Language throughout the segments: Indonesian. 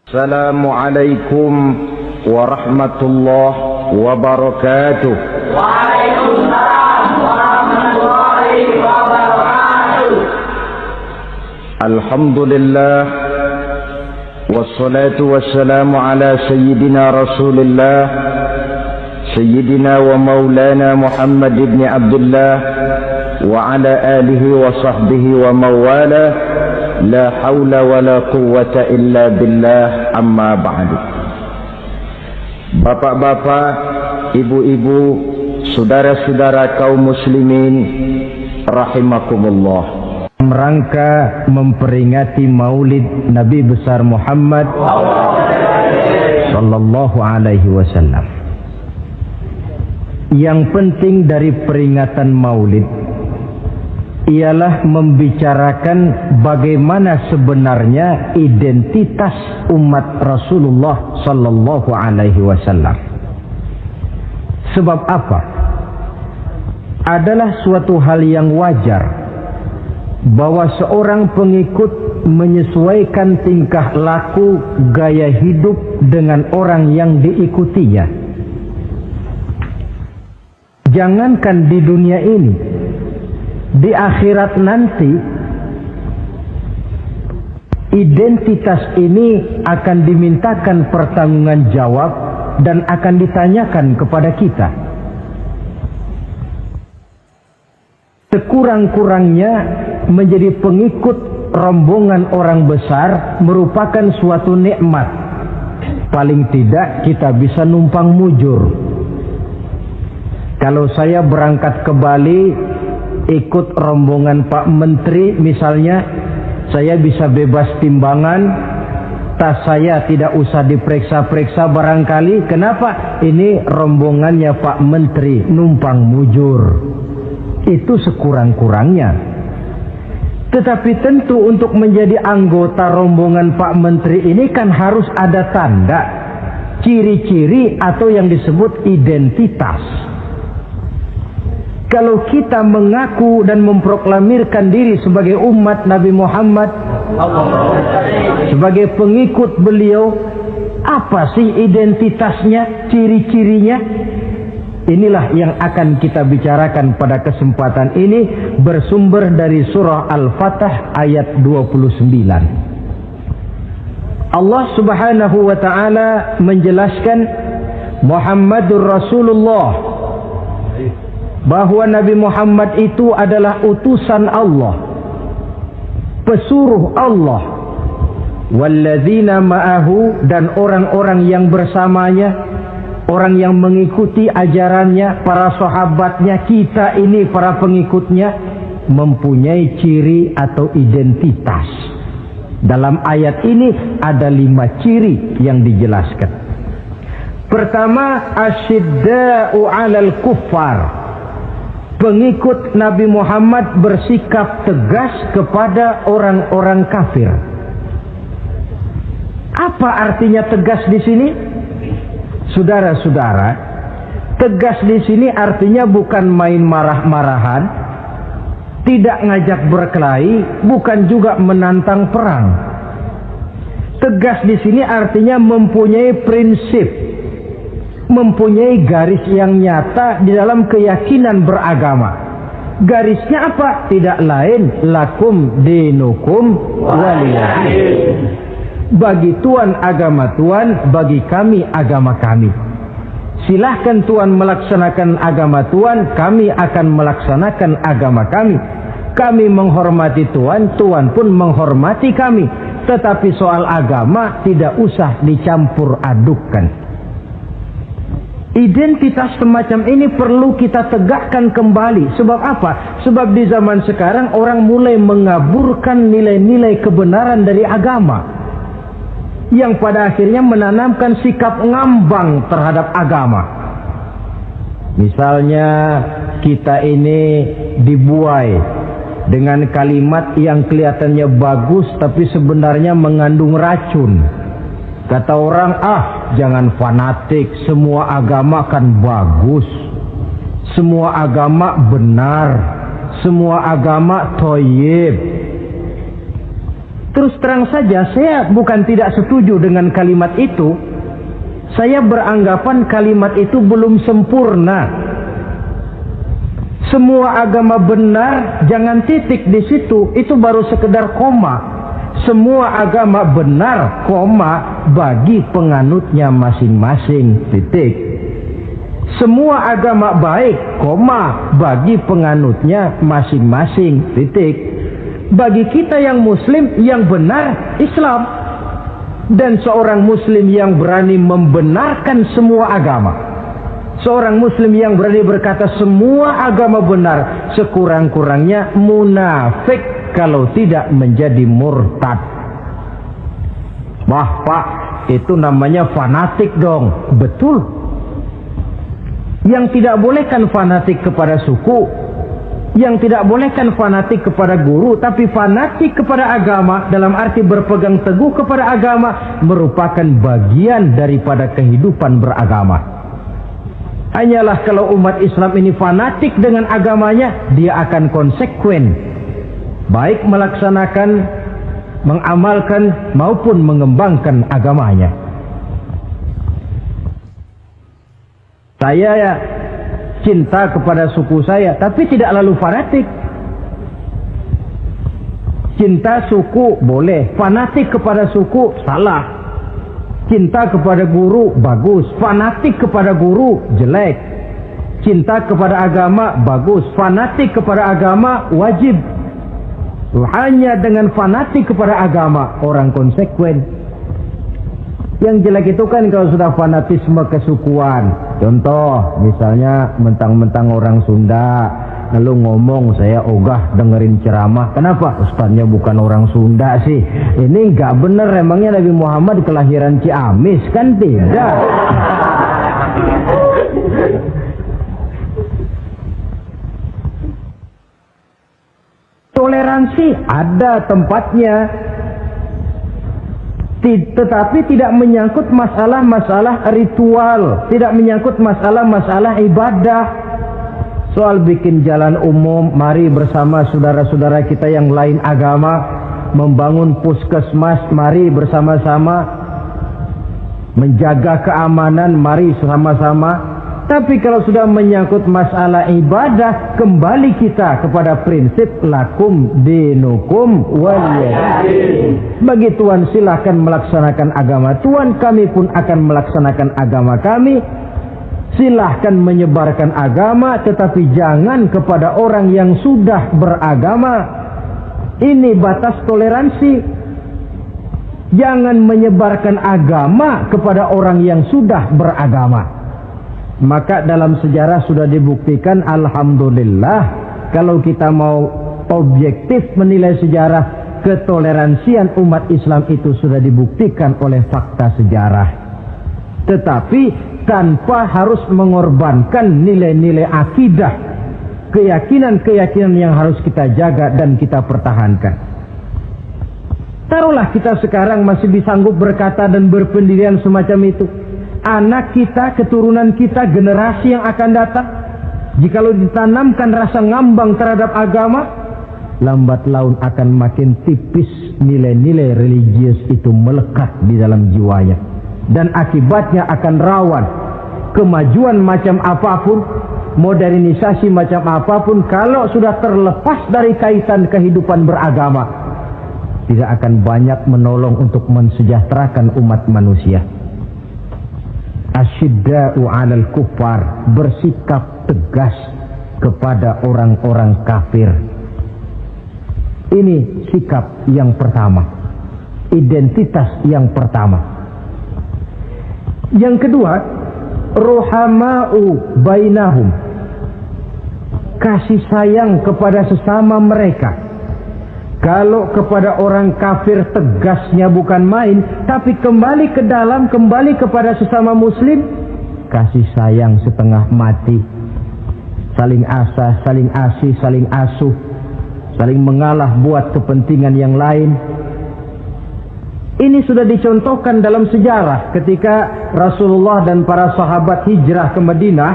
Assalamualaikum warahmatullahi wabarakatuh. Waalaikumsalam warahmatullahi wabarakatuh. Alhamdulillah wassalatu wassalamu ala sayyidina Rasulillah sayyidina wa maulana Muhammad ibn Abdullah wa ala alihi wa sahbihi wa mawala. La haula wa la quwwata illa billah, amma ba'du. Bapak-bapak, ibu-ibu, saudara-saudara kaum muslimin rahimakumullah. Rangka memperingati Maulid Nabi besar Muhammad sallallahu alaihi wasallam. Yang penting dari peringatan Maulid ialah membicarakan bagaimana sebenarnya identitas umat Rasulullah sallallahu alaihi wasallam. Sebab apa? Adalah suatu hal yang wajar bahwa seorang pengikut menyesuaikan tingkah laku, gaya hidup dengan orang yang diikutinya. Jangankan di dunia ini, di akhirat nanti identitas ini akan dimintakan pertanggungjan jawab dan akan ditanyakan kepada kita. Sekurang-kurangnya menjadi pengikut rombongan orang besar merupakan suatu nikmat. Paling tidak kita bisa numpang mujur. Kalau saya berangkat ke Bali ikut rombongan Pak Menteri misalnya, saya bisa bebas timbangan, tas saya tidak usah diperiksa-periksa barangkali. Kenapa? Ini rombongannya Pak Menteri, numpang mujur. Itu sekurang-kurangnya. Tetapi tentu untuk menjadi anggota rombongan Pak Menteri ini kan harus ada tanda, ciri-ciri atau yang disebut identitas. Kalau kita mengaku dan memproklamirkan diri sebagai umat Nabi Muhammad, sebagai pengikut beliau, apa sih identitasnya, ciri-cirinya? Inilah yang akan kita bicarakan pada kesempatan ini, bersumber dari surah Al-Fatah ayat 29. Allah Subhanahu wa ta'ala menjelaskan Muhammadur Rasulullah, bahwa Nabi Muhammad itu adalah utusan Allah, pesuruh Allah. Walladzina ma'ahu, dan orang-orang yang bersamanya, orang yang mengikuti ajarannya, para sahabatnya, kita ini para pengikutnya, mempunyai ciri atau identitas. Dalam ayat ini ada 5 ciri yang dijelaskan. Pertama, asyidda'u 'alal kuffar. Pengikut Nabi Muhammad bersikap tegas kepada orang-orang kafir. Apa artinya tegas di sini? Saudara-saudara, tegas di sini artinya bukan main marah-marahan, tidak ngajak berkelahi, bukan juga menantang perang. Tegas di sini artinya mempunyai prinsip, mempunyai garis yang nyata di dalam keyakinan beragama. Garisnya apa? Tidak lain, lakum dinukum waliyadin. Bagi Tuhan agama Tuhan, bagi kami agama kami. Silahkan Tuhan melaksanakan agama Tuhan, kami akan melaksanakan agama kami. Kami menghormati Tuhan, Tuhan pun menghormati kami. Tetapi soal agama tidak usah dicampur adukkan. Identitas semacam ini perlu kita tegakkan kembali. Sebab apa? Sebab di zaman sekarang orang mulai mengaburkan nilai-nilai kebenaran dari agama, yang pada akhirnya menanamkan sikap ngambang terhadap agama. Misalnya kita ini dibuai dengan kalimat yang kelihatannya bagus tapi sebenarnya mengandung racun. Kata orang, jangan fanatik, semua agama kan bagus, semua agama benar, semua agama thayyib. Terus terang saja, saya bukan tidak setuju dengan kalimat itu. Saya beranggapan kalimat itu belum sempurna. Semua agama benar, jangan titik di situ, itu baru sekedar koma. Semua agama benar, koma, bagi penganutnya masing-masing, titik. Semua agama baik, koma, bagi penganutnya masing-masing, titik. Bagi kita yang muslim, yang benar, Islam. Dan seorang muslim yang berani membenarkan semua agama, seorang muslim yang berani berkata semua agama benar, sekurang-kurangnya munafik kalau tidak menjadi murtad. Wah Pak, itu namanya fanatik dong. Betul. Yang tidak boleh kan fanatik kepada suku, yang tidak boleh kan fanatik kepada guru, tapi fanatik kepada agama dalam arti berpegang teguh kepada agama merupakan bagian daripada kehidupan beragama. Hanyalah kalau umat Islam ini fanatik dengan agamanya, dia akan konsekuen, baik melaksanakan, mengamalkan maupun mengembangkan agamanya. Saya cinta kepada suku saya, tapi tidak lalu fanatik. Cinta suku boleh, fanatik kepada suku salah. Cinta kepada guru bagus, fanatik kepada guru jelek. Cinta kepada agama bagus, fanatik kepada agama wajib. Hanya dengan fanatik kepada agama orang konsekuen. Yang jelek itu kan kalau sudah fanatisme kesukuan. Contoh, misalnya mentang-mentang orang Sunda, lalu ngomong saya ogah dengerin ceramah. Kenapa? Ustaznya bukan orang Sunda sih. Ini nggak bener, emangnya Nabi Muhammad kelahiran Ciamis? Kan tidak. Toleransi ada tempatnya, tetapi tidak menyangkut masalah-masalah ritual, tidak menyangkut masalah-masalah ibadah. Soal bikin jalan umum, mari bersama saudara-saudara kita yang lain agama membangun puskesmas, mari bersama-sama menjaga keamanan, mari sama-sama. Tapi kalau sudah menyangkut masalah ibadah, kembali kita kepada prinsip lakum dinukum waliyadin. Bagi Tuhan silahkan melaksanakan agama Tuhan, kami pun akan melaksanakan agama kami. Silahkan menyebarkan agama, tetapi jangan kepada orang yang sudah beragama. Ini batas toleransi. Jangan menyebarkan agama kepada orang yang sudah beragama. Maka dalam sejarah sudah dibuktikan, alhamdulillah, kalau kita mau objektif menilai sejarah, ketoleransian umat Islam itu sudah dibuktikan oleh fakta sejarah. Tetapi tanpa harus mengorbankan nilai-nilai akidah, keyakinan-keyakinan yang harus kita jaga dan kita pertahankan. Taruhlah kita sekarang masih disanggup berkata dan berpendirian semacam itu. Anak kita, keturunan kita, generasi yang akan datang, jikalau ditanamkan rasa ngambang terhadap agama, lambat laun akan makin tipis nilai-nilai religius itu melekat di dalam jiwanya. Dan akibatnya akan rawan kemajuan macam apapun, modernisasi macam apapun, kalau sudah terlepas dari kaitan kehidupan beragama, tidak akan banyak menolong untuk mensejahterakan umat manusia. Asyidda'u 'alal kuffar, bersikap tegas kepada orang-orang kafir. Ini sikap yang pertama, identitas yang pertama. Yang kedua, ruhama'u bainahum, kasih sayang kepada sesama mereka. Kalau kepada orang kafir tegasnya bukan main, tapi kembali ke dalam, kembali kepada sesama muslim, kasih sayang setengah mati. Saling asah, saling asih, saling asuh, saling mengalah buat kepentingan yang lain. Ini sudah dicontohkan dalam sejarah ketika Rasulullah dan para sahabat hijrah ke Madinah.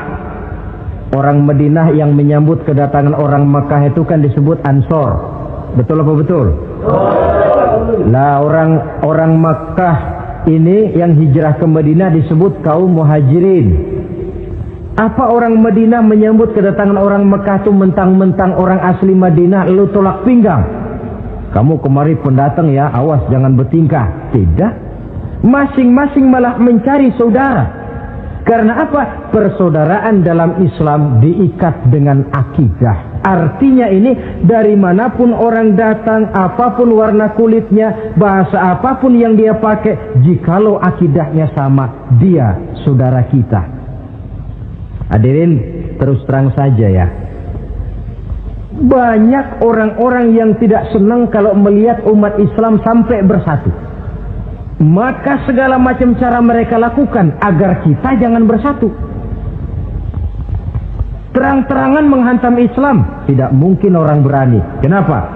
Orang Madinah yang menyambut kedatangan orang Mekah itu kan disebut Ansor. Betul apa betul? Lah orang Makkah ini yang hijrah ke Madinah disebut kaum muhajirin. Apa orang Madinah menyambut kedatangan orang Makkah itu mentang-mentang orang asli Madinah lalu tolak pinggang? Kamu kemari pendatang ya, awas jangan bertingkah. Tidak. Masing-masing malah mencari saudara. Karena apa? Persaudaraan dalam Islam diikat dengan akidah. Artinya ini dari manapun orang datang, apapun warna kulitnya, bahasa apapun yang dia pakai, jikalau akidahnya sama, dia saudara kita. Hadirin, terus terang saja ya. Banyak orang-orang yang tidak senang kalau melihat umat Islam sampai bersatu. Maka segala macam cara mereka lakukan agar kita jangan bersatu. Terang-terangan menghantam Islam, tidak mungkin orang berani. Kenapa?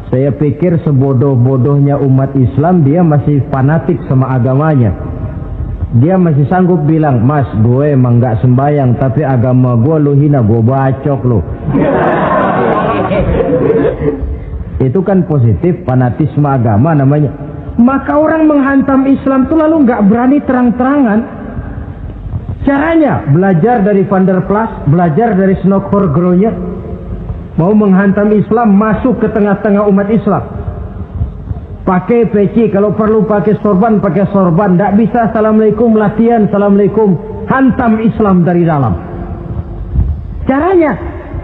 Saya pikir sebodoh-bodohnya umat Islam dia masih fanatik sama agamanya. Dia masih sanggup bilang, "Mas, gue emang gak sembayang, tapi agama gue lu hina, gue bacok lu." Itu kan positif, fanatisme agama namanya. Maka orang menghantam Islam itu lalu nggak berani terang-terangan. Caranya belajar dari Van der Plas, belajar dari Snokor-Gronya. Mau menghantam Islam, masuk ke tengah-tengah umat Islam. Pakai peci, kalau perlu pakai sorban, pakai sorban. Nggak bisa assalamualaikum, latihan assalamualaikum. Hantam Islam dari dalam. Caranya,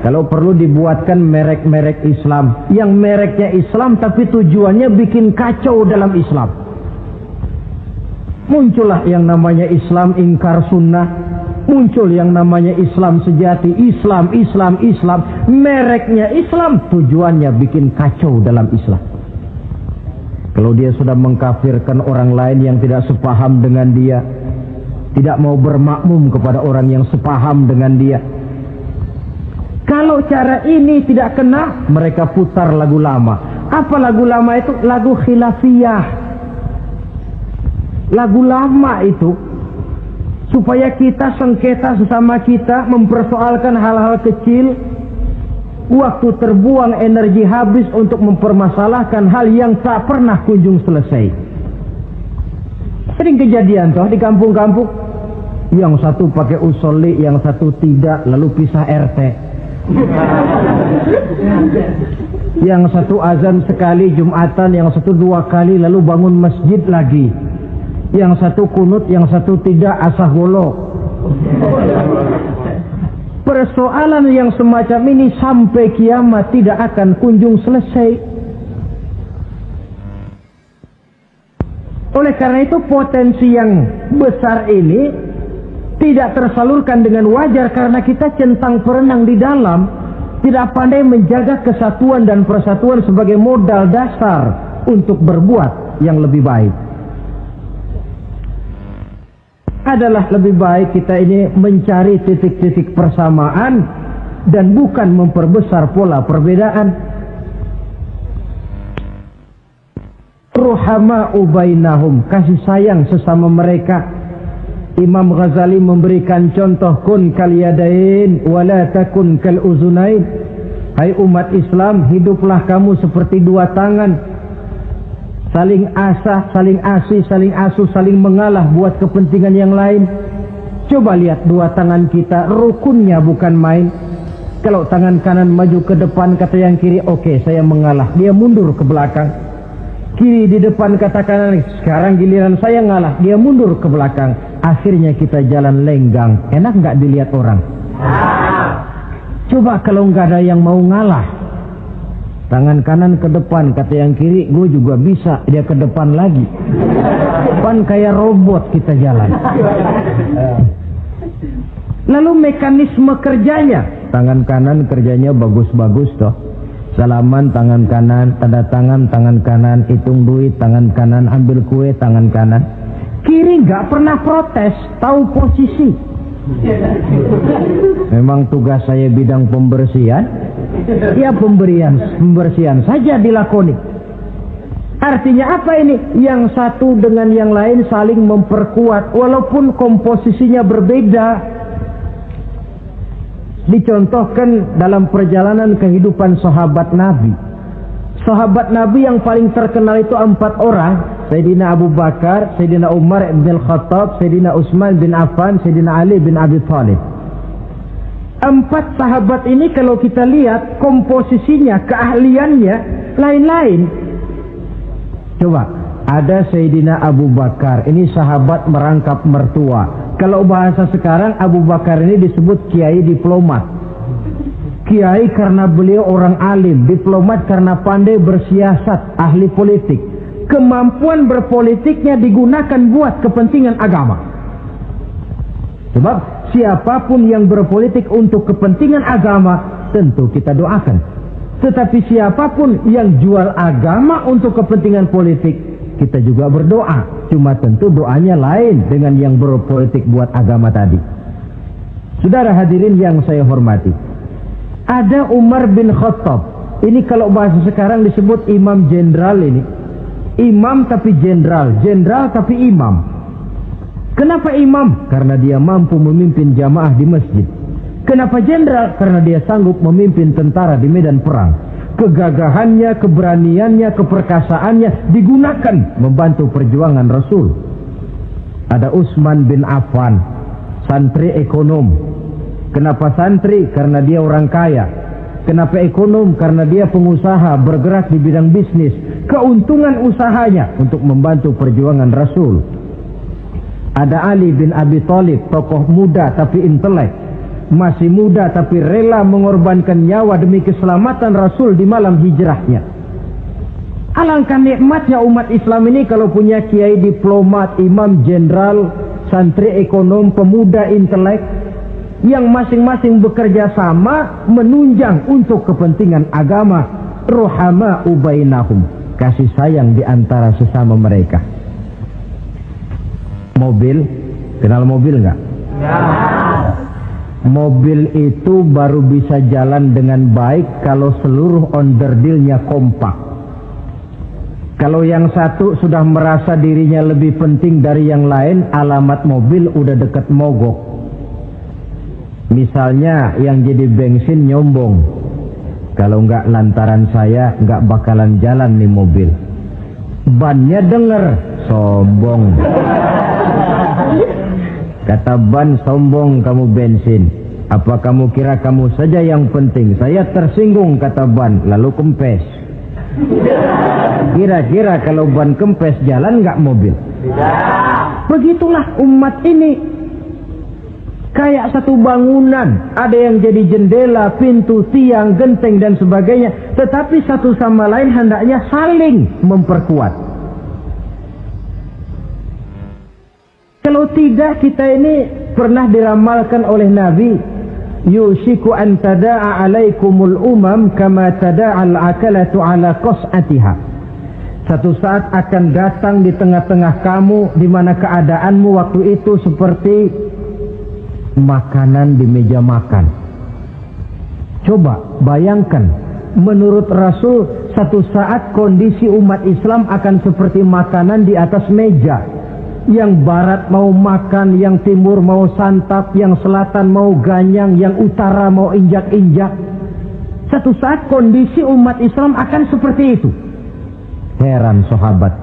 kalau perlu dibuatkan merek-merek Islam. Yang mereknya Islam tapi tujuannya bikin kacau dalam Islam. Muncullah yang namanya Islam ingkar sunnah. Muncul yang namanya Islam sejati. Islam. Mereknya Islam, tujuannya bikin kacau dalam Islam. Kalau dia sudah mengkafirkan orang lain yang tidak sepaham dengan dia, tidak mau bermakmum kepada orang yang sepaham dengan dia. Kalau cara ini tidak kena, mereka putar lagu lama. Apa lagu lama itu? Lagu khilafiyah. Lagu lama itu supaya kita sengketa sesama kita, mempersoalkan hal-hal kecil. Waktu terbuang, energi habis untuk mempermasalahkan hal yang tak pernah kunjung selesai. Sering kejadian toh di kampung-kampung. Yang satu pakai usolli, yang satu tidak, lalu pisah RT. Yang satu azan sekali Jumatan, yang satu 2 kali, lalu bangun masjid lagi. Yang satu kunut, yang satu tidak, asah golo. Persoalan yang semacam ini sampai kiamat tidak akan kunjung selesai. Oleh karena itu potensi yang besar ini tidak tersalurkan dengan wajar karena kita centang perenang di dalam, tidak pandai menjaga kesatuan dan persatuan sebagai modal dasar untuk berbuat yang lebih baik. Adalah lebih baik kita ini mencari titik-titik persamaan dan bukan memperbesar pola perbedaan. Ruhama'u bainahum, kasih sayang sesama mereka. Imam Ghazali memberikan contoh, kun kal yadain wala takun kal uzunain. Hai umat Islam, hiduplah kamu seperti 2 tangan. Saling asah, saling asih, saling asuh, saling mengalah buat kepentingan yang lain. Coba lihat 2 tangan kita, rukunnya bukan main. Kalau tangan kanan maju ke depan, kata yang kiri, oke, saya mengalah. Dia mundur ke belakang. Kiri di depan, kata kanan, sekarang giliran saya ngalah. Dia mundur ke belakang. Akhirnya kita jalan lenggang. Enak nggak dilihat orang? Coba kalau nggak ada yang mau ngalah. Tangan kanan ke depan, kata yang kiri, gue juga bisa. Dia ke depan lagi. Depan kayak robot kita jalan. Lalu mekanisme kerjanya, tangan kanan kerjanya bagus-bagus toh. Salaman tangan kanan, tanda tangan tangan kanan, hitung duit tangan kanan, ambil kue tangan kanan. Kiri nggak pernah protes, tahu posisi. Memang tugas saya bidang pembersihan. Ya pembersihan saja dilakoni. Artinya apa ini? Yang satu dengan yang lain saling memperkuat walaupun komposisinya berbeda. Dicontohkan dalam perjalanan kehidupan sahabat Nabi. Sahabat Nabi yang paling terkenal itu 4 orang. Sayyidina Abu Bakar, Sayyidina Umar bin Khattab, Sayyidina Utsman bin Affan, Sayyidina Ali bin Abi Thalib. 4 sahabat ini kalau kita lihat komposisinya, keahliannya lain-lain. Coba, ada Sayyidina Abu Bakar, ini sahabat merangkap mertua. Kalau bahasa sekarang, Abu Bakar ini disebut kiai diplomat. Kiai karena beliau orang alim, diplomat karena pandai bersiasat, ahli politik. Kemampuan berpolitiknya digunakan buat kepentingan agama. Sebab siapapun yang berpolitik untuk kepentingan agama, tentu kita doakan. Tetapi siapapun yang jual agama untuk kepentingan politik, kita juga berdoa. Cuma tentu doanya lain dengan yang berpolitik buat agama tadi. Saudara hadirin yang saya hormati, ada Umar bin Khattab. Ini kalau bahasa sekarang disebut imam jenderal ini. Imam tapi jenderal, jenderal tapi imam. Kenapa imam? Karena dia mampu memimpin jamaah di masjid. Kenapa jenderal? Karena dia sanggup memimpin tentara di medan perang. Kegagahannya, keberaniannya, keperkasaannya digunakan membantu perjuangan Rasul. Ada Utsman bin Affan, santri ekonom. Kenapa santri? Karena dia orang kaya. Kenapa ekonom? Karena dia pengusaha bergerak di bidang bisnis. Keuntungan usahanya untuk membantu perjuangan Rasul. Ada Ali bin Abi Thalib, tokoh muda tapi intelek. Masih muda tapi rela mengorbankan nyawa demi keselamatan Rasul di malam hijrahnya. Alangkah nikmatnya umat Islam ini kalau punya kiai diplomat, imam jenderal, santri ekonom, pemuda intelek, yang masing-masing bekerja sama menunjang untuk kepentingan agama. Ruhama ubainahum, kasih sayang di antara sesama mereka. Mobil, kenal mobil nggak? Ya. Mobil itu baru bisa jalan dengan baik kalau seluruh onderdilnya kompak. Kalau yang satu sudah merasa dirinya lebih penting dari yang lain, alamat mobil udah deket mogok. Misalnya yang jadi bensin nyombong, kalau nggak lantaran saya nggak bakalan jalan nih mobil. Bannya denger, sombong. Kata ban, sombong kamu bensin. Apa kamu kira kamu saja yang penting? Saya tersinggung, kata ban, lalu kempes. Kira-kira kalau ban kempes jalan nggak mobil? Begitulah umat ini. Kayak satu bangunan, ada yang jadi jendela, pintu, tiang, genteng dan sebagainya. Tetapi satu sama lain hendaknya saling memperkuat. Kalau tidak, kita ini pernah diramalkan oleh Nabi, yushiku an tada'a alaikumul umam kama tada'al akalatu ala qas'atiha. Satu saat akan datang di tengah-tengah kamu di mana keadaanmu waktu itu seperti makanan di meja makan. Coba bayangkan, menurut Rasul satu saat kondisi umat Islam akan seperti makanan di atas meja. Yang barat mau makan, yang timur mau santap, yang selatan mau ganyang, yang utara mau injak-injak. Satu saat kondisi umat Islam akan seperti itu. Heran sahabat,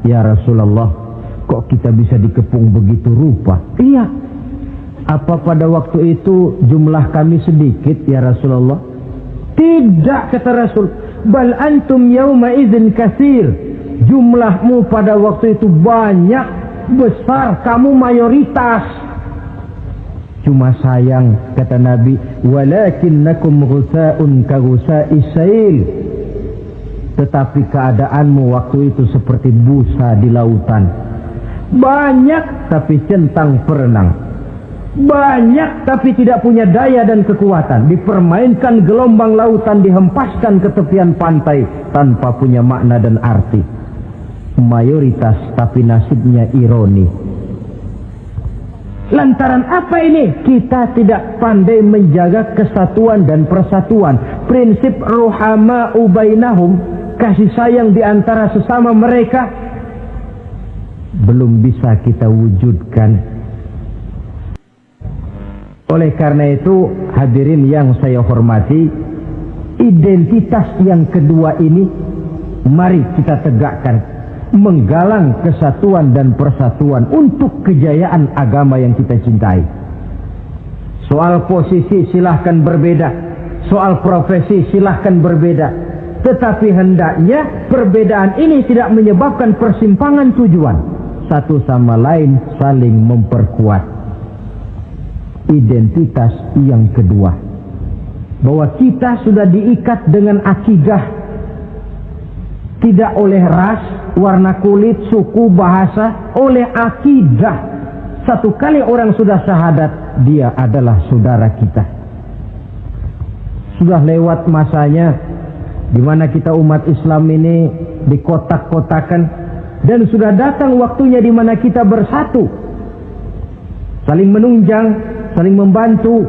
ya Rasulullah, kok kita bisa dikepung begitu rupa? Iya. Apa pada waktu itu jumlah kami sedikit ya Rasulullah? Tidak, kata Rasul. Bal antum yawma idzin katsir. Jumlahmu pada waktu itu banyak, besar, kamu mayoritas. Cuma sayang, kata Nabi, walakinnakum ghusa'un ka ghusa'is sail. Tetapi keadaanmu waktu itu seperti busa di lautan. Banyak tapi centang perenang. Banyak tapi tidak punya daya dan kekuatan. Dipermainkan gelombang lautan, dihempaskan ke tepian pantai tanpa punya makna dan arti. Mayoritas tapi nasibnya ironi. Lantaran apa ini? Kita tidak pandai menjaga kesatuan dan persatuan. Prinsip ruhama ubainahum, kasih sayang di antara sesama mereka, belum bisa kita wujudkan. Oleh karena itu, hadirin yang saya hormati, identitas yang kedua ini mari kita tegakkan, menggalang kesatuan dan persatuan untuk kejayaan agama yang kita cintai. Soal posisi silahkan berbeda, soal profesi silahkan berbeda, tetapi hendaknya perbedaan ini tidak menyebabkan persimpangan tujuan. Satu sama lain saling memperkuat. Identitas yang kedua, bahwa kita sudah diikat dengan akidah, tidak oleh ras, warna kulit, suku, bahasa, oleh akidah. Satu kali orang sudah syahadat, dia adalah saudara kita. Sudah lewat masanya di mana kita umat Islam ini dikotak-kotakan, dan sudah datang waktunya di mana kita bersatu, saling menunjang, saling membantu,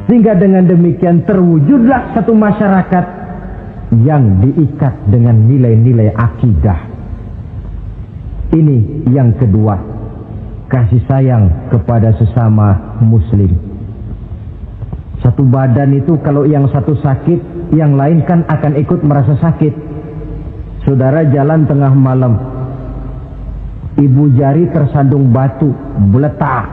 sehingga dengan demikian terwujudlah satu masyarakat yang diikat dengan nilai-nilai akidah. Ini yang kedua, kasih sayang kepada sesama muslim. Satu badan itu kalau yang satu sakit, yang lain kan akan ikut merasa sakit. Saudara jalan tengah malam, ibu jari tersandung batu, meletak.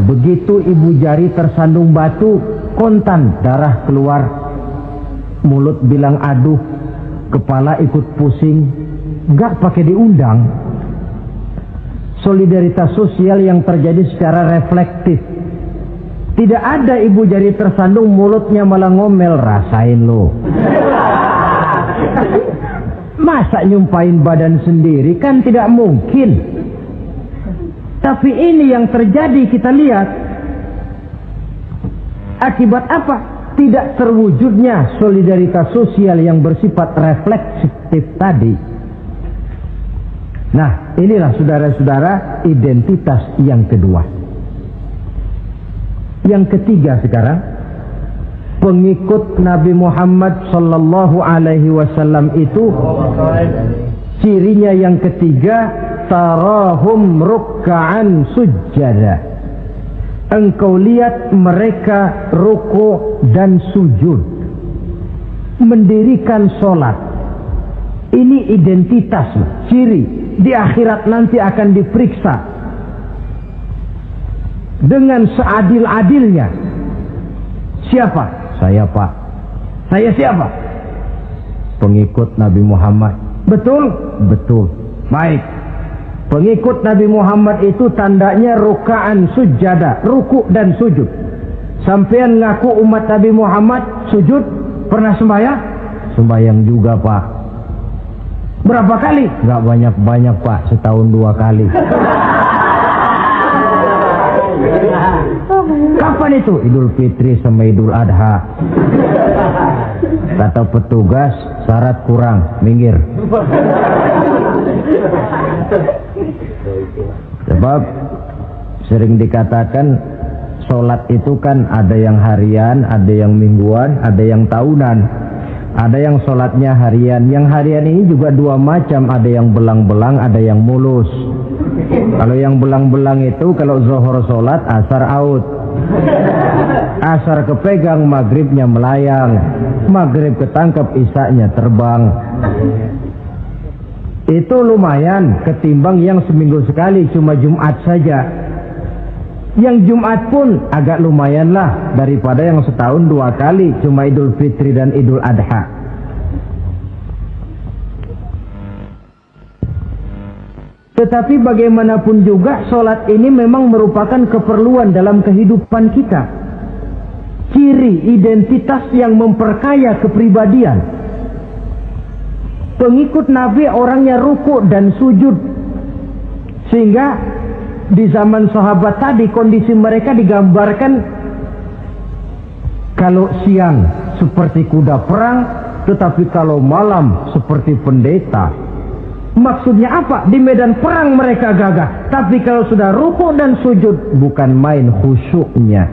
Begitu ibu jari tersandung batu, kontan, darah keluar, mulut bilang aduh, kepala ikut pusing, gak pakai diundang. Solidaritas sosial yang terjadi secara reflektif. Tidak ada ibu jari tersandung, mulutnya malah ngomel, rasain lo. Masa nyumpain badan sendiri, kan tidak mungkin. Tapi ini yang terjadi, kita lihat. Akibat apa? Tidak terwujudnya solidaritas sosial yang bersifat refleksif tadi. Nah, inilah saudara-saudara identitas yang kedua. Yang ketiga sekarang, pengikut Nabi Muhammad sallallahu alaihi wasallam itu cirinya yang ketiga, tarahum rukka'an sujjada. Engkau lihat mereka ruku dan sujud, mendirikan solat. Ini identitas, ciri. Di akhirat nanti akan diperiksa dengan seadil-adilnya. Siapa? Saya, Pak. Saya siapa? Pengikut Nabi Muhammad. Betul? Betul. Baik. Pengikut Nabi Muhammad itu tandanya ruka'an sujada, ruku dan sujud. Sampean ngaku umat Nabi Muhammad, sujud, pernah sembahyang? Sembahyang juga, Pak. Berapa kali? Gak banyak-banyak, Pak, setahun 2 kali. Kapan itu? Idul Fitri sama Idul Adha. Kata petugas, syarat kurang, minggir. Sebab sering dikatakan sholat itu kan ada yang harian, ada yang mingguan, ada yang tahunan. Ada yang sholatnya harian. Yang harian ini juga 2 macam, ada yang belang-belang, ada yang mulus. Kalau yang belang-belang itu kalau zuhur sholat, asar out. Asar kepegang, maghribnya melayang. Maghrib ketangkep, isaknya terbang. Itu lumayan ketimbang yang seminggu sekali cuma Jumat saja. Yang Jumat pun agak lumayan lah daripada yang setahun 2 kali cuma Idul Fitri dan Idul Adha. Tetapi bagaimanapun juga sholat ini memang merupakan keperluan dalam kehidupan kita. Ciri identitas yang memperkaya kepribadian. Pengikut Nabi orangnya ruku dan sujud. Sehingga di zaman sahabat tadi kondisi mereka digambarkan kalau siang seperti kuda perang, tetapi kalau malam seperti pendeta. Maksudnya apa? Di medan perang mereka gagah, tapi kalau sudah ruku dan sujud bukan main khusyuknya.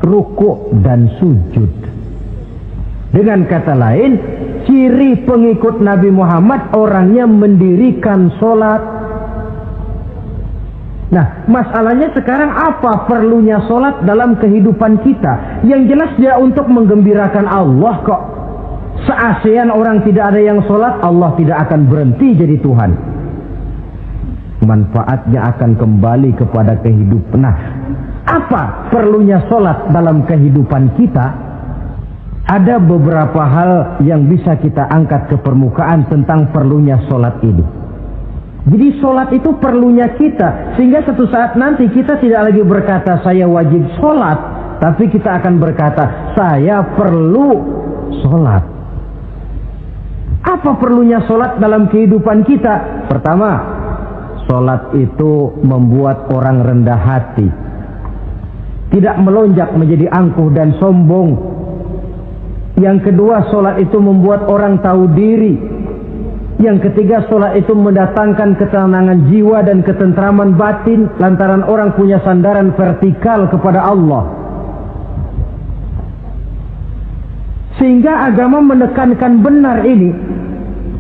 Ruku dan sujud. Dengan kata lain, ciri pengikut Nabi Muhammad orangnya mendirikan sholat. Nah, masalahnya sekarang apa perlunya sholat dalam kehidupan kita? Yang jelas dia untuk menggembirakan Allah kok. Se-ASEAN orang tidak ada yang sholat, Allah tidak akan berhenti jadi Tuhan. Manfaatnya akan kembali kepada kehidupan. Nah, apa perlunya sholat dalam kehidupan kita? Ada beberapa hal yang bisa kita angkat ke permukaan tentang perlunya sholat ini. Jadi sholat itu perlunya kita, sehingga suatu saat nanti kita tidak lagi berkata saya wajib sholat, tapi kita akan berkata saya perlu sholat. Apa perlunya sholat dalam kehidupan kita? Pertama, sholat itu membuat orang rendah hati, tidak melonjak menjadi angkuh dan sombong. Yang kedua, sholat itu membuat orang tahu diri. Yang ketiga, sholat itu mendatangkan ketenangan jiwa dan ketentraman batin lantaran orang punya sandaran vertikal kepada Allah. Sehingga agama menekankan benar ini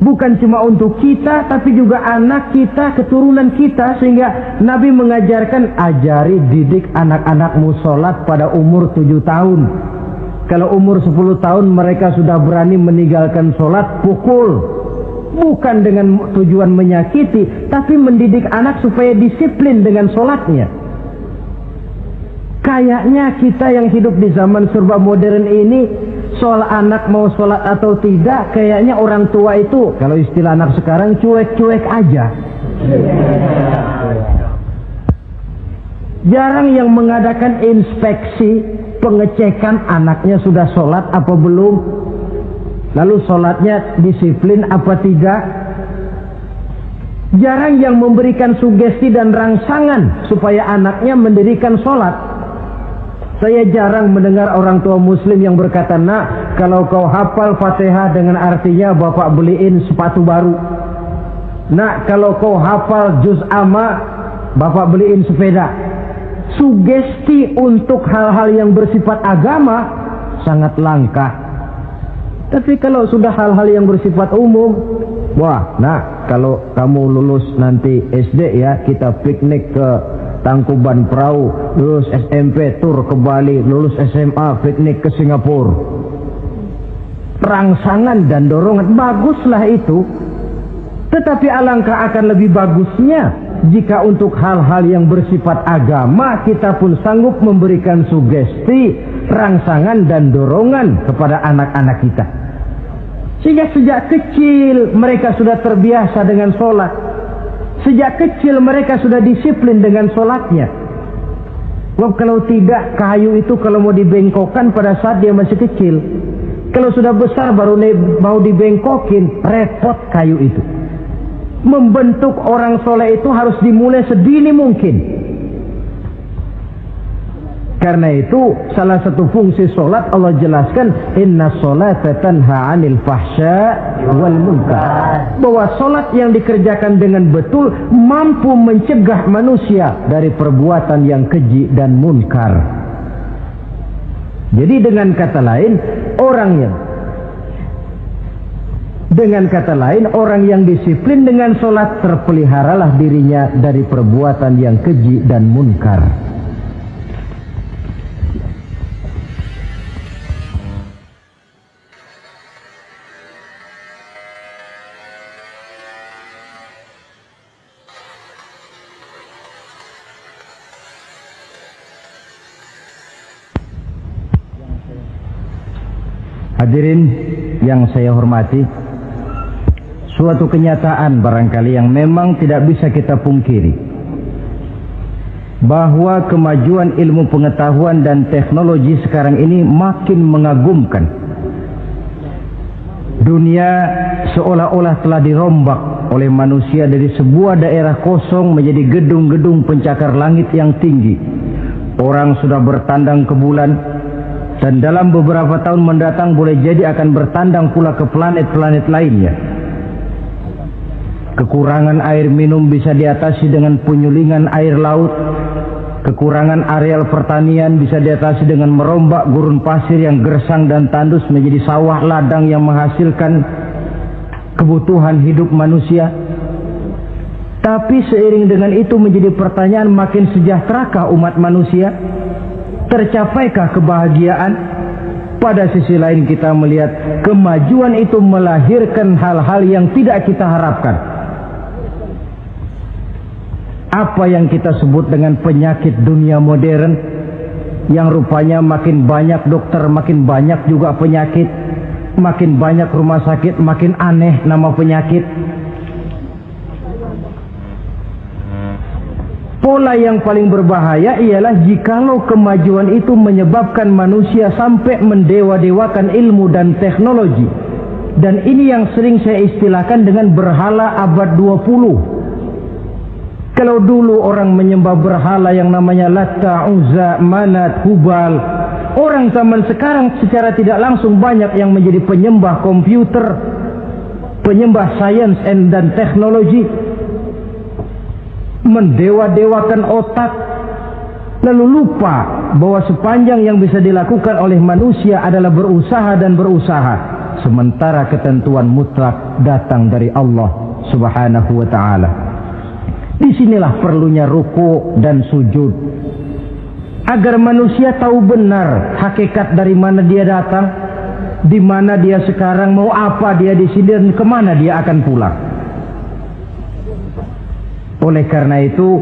bukan cuma untuk kita, tapi juga anak kita, keturunan kita. Sehingga Nabi mengajarkan, ajari didik anak-anakmu sholat pada umur 7 tahun. Kalau umur 10 tahun mereka sudah berani meninggalkan sholat, pukul. Bukan dengan tujuan menyakiti, tapi mendidik anak supaya disiplin dengan sholatnya. Kayaknya kita yang hidup di zaman serba modern ini, soal anak mau sholat atau tidak, kayaknya orang tua itu, kalau istilah anak sekarang, cuek-cuek aja. Jarang yang mengadakan inspeksi, pengecekan anaknya sudah sholat apa belum, lalu sholatnya disiplin apa tidak. Jarang yang memberikan sugesti dan rangsangan supaya anaknya mendirikan sholat. Saya jarang mendengar orang tua muslim yang berkata, nak, kalau kau hafal Fatihah dengan artinya bapak beliin sepatu baru. Nak, kalau kau hafal juz amma, bapak beliin sepeda. Sugesti untuk hal-hal yang bersifat agama sangat langka. Tapi kalau sudah hal-hal yang bersifat umum, wah, nah, kalau kamu lulus nanti SD ya, kita piknik ke Tangkuban Perahu, lulus SMP tur ke Bali, lulus SMA piknik ke Singapura. Rangsangan dan dorongan, baguslah itu. Tetapi alangkah akan lebih bagusnya jika untuk hal-hal yang bersifat agama kita pun sanggup memberikan sugesti, rangsangan dan dorongan kepada anak-anak kita. Sehingga sejak kecil mereka sudah terbiasa dengan sholat. Sejak kecil mereka sudah disiplin dengan sholatnya. Wah, kalau tidak, kayu itu kalau mau dibengkokkan pada saat dia masih kecil. Kalau sudah besar baru mau dibengkokin, repot kayu itu. Membentuk orang soleh itu harus dimulai sedini mungkin. Karena itu salah satu fungsi solat Allah jelaskan, inna sholata tanha 'anil fahsya wal munkar. Bahwa solat yang dikerjakan dengan betul mampu mencegah manusia dari perbuatan yang keji dan munkar. Jadi dengan kata lain orang yang disiplin dengan solat terpeliharalah dirinya dari perbuatan yang keji dan munkar. Hadirin yang saya hormati, suatu kenyataan barangkali yang memang tidak bisa kita pungkiri, bahwa kemajuan ilmu pengetahuan dan teknologi sekarang ini makin mengagumkan. Dunia seolah-olah telah dirombak oleh manusia dari sebuah daerah kosong menjadi gedung-gedung pencakar langit yang tinggi. Orang sudah bertandang ke bulan, dan dalam beberapa tahun mendatang boleh jadi akan bertandang pula ke planet-planet lainnya. Kekurangan air minum bisa diatasi dengan penyulingan air laut. Kekurangan areal pertanian bisa diatasi dengan merombak gurun pasir yang gersang dan tandus menjadi sawah ladang yang menghasilkan kebutuhan hidup manusia. Tapi seiring dengan itu menjadi pertanyaan, makin sejahterakah umat manusia? Tercapaikah kebahagiaan? Pada sisi lain kita melihat kemajuan itu melahirkan hal-hal yang tidak kita harapkan. Apa yang kita sebut dengan penyakit dunia modern, yang rupanya makin banyak dokter, makin banyak juga penyakit, makin banyak rumah sakit, makin aneh nama penyakit. Pola yang paling berbahaya ialah jikalau kemajuan itu menyebabkan manusia sampai mendewa-dewakan ilmu dan teknologi. Dan ini yang sering saya istilahkan dengan berhala abad 20. Kalau dulu orang menyembah berhala yang namanya Latta, Uzza, Manat, Hubal, orang zaman sekarang secara tidak langsung banyak yang menjadi penyembah komputer, penyembah sains dan teknologi, mendewa-dewakan otak, lalu lupa bahwa sepanjang yang bisa dilakukan oleh manusia adalah berusaha dan berusaha, sementara ketentuan mutlak datang dari Allah Subhanahu wa ta'ala. Disinilah perlunya ruku dan sujud, agar manusia tahu benar hakikat dari mana dia datang, di mana dia sekarang, mau apa dia di sini, dan kemana dia akan pulang. Oleh karena itu,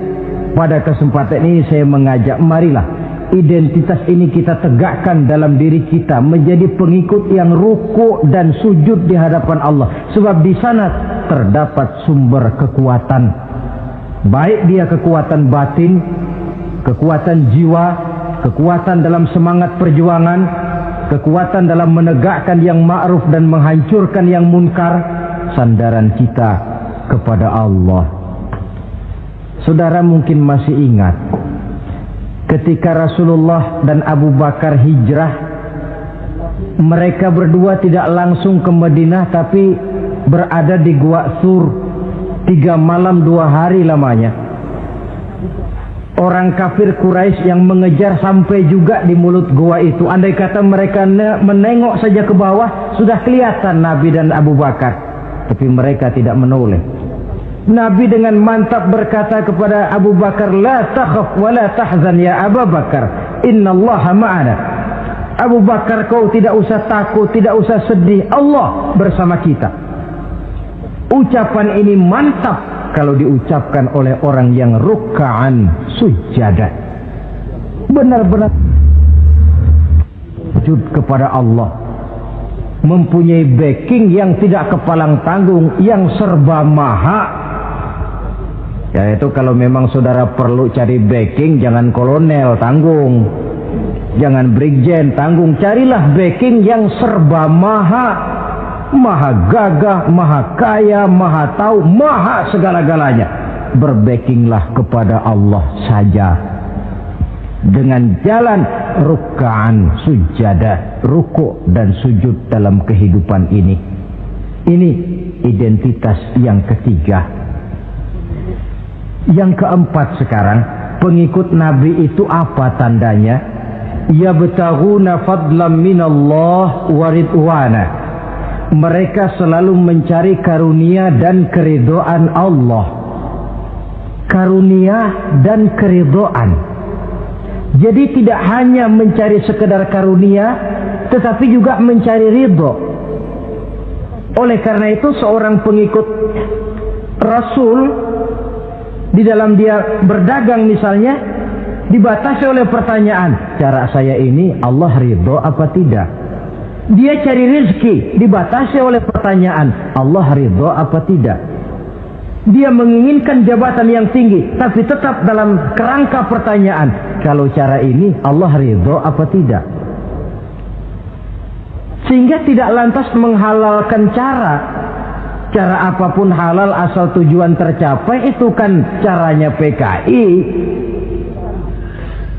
pada kesempatan ini saya mengajak, marilah identitas ini kita tegakkan dalam diri kita, menjadi pengikut yang ruku dan sujud di hadapan Allah. Sebab di sana terdapat sumber kekuatan, baik dia kekuatan batin, kekuatan jiwa, kekuatan dalam semangat perjuangan, kekuatan dalam menegakkan yang ma'ruf dan menghancurkan yang munkar. Sandaran kita kepada Allah. Saudara mungkin masih ingat ketika Rasulullah dan Abu Bakar hijrah, mereka berdua tidak langsung ke Madinah tapi berada di Gua Sur 3 malam 2 hari lamanya. Orang kafir Quraisy yang mengejar sampai juga di mulut gua itu. Andai kata mereka menengok saja ke bawah, sudah kelihatan Nabi dan Abu Bakar, tapi mereka tidak menoleh. Nabi dengan mantap berkata kepada Abu Bakar, la takhaf wa la tahzan ya Abu Bakar, innallaha ma'ana. Abu Bakar, kau tidak usah takut, tidak usah sedih, Allah bersama kita. Ucapan ini mantap kalau diucapkan oleh orang yang ruk'an sujada, benar-benar sujud kepada Allah, mempunyai backing yang tidak kepalang tanggung, yang serba maha. Yaitu kalau memang saudara perlu cari backing, jangan kolonel tanggung, jangan brigjen tanggung, carilah backing yang serba maha, maha gagah, maha kaya, maha tahu, maha segala-galanya. Berbackinglah kepada Allah saja dengan jalan ruk'an sujada, ruku' dan sujud dalam kehidupan ini. Ini identitas yang ketiga. Yang keempat sekarang, pengikut Nabi itu apa tandanya? Yabtaghuna fadlan minallah wa ridwana. Mereka selalu mencari karunia dan keridhaan Allah. Karunia dan keridhaan. Jadi tidak hanya mencari sekedar karunia, tetapi juga mencari ridho. Oleh karena itu seorang pengikut Rasul, di dalam dia berdagang misalnya, dibatasi oleh pertanyaan, cara saya ini Allah ridho apa tidak? Dia cari rezeki, dibatasi oleh pertanyaan, Allah ridho apa tidak? Dia menginginkan jabatan yang tinggi, tapi tetap dalam kerangka pertanyaan, kalau cara ini Allah ridho apa tidak? Sehingga tidak lantas menghalalkan cara apapun halal asal tujuan tercapai, itu kan caranya PKI.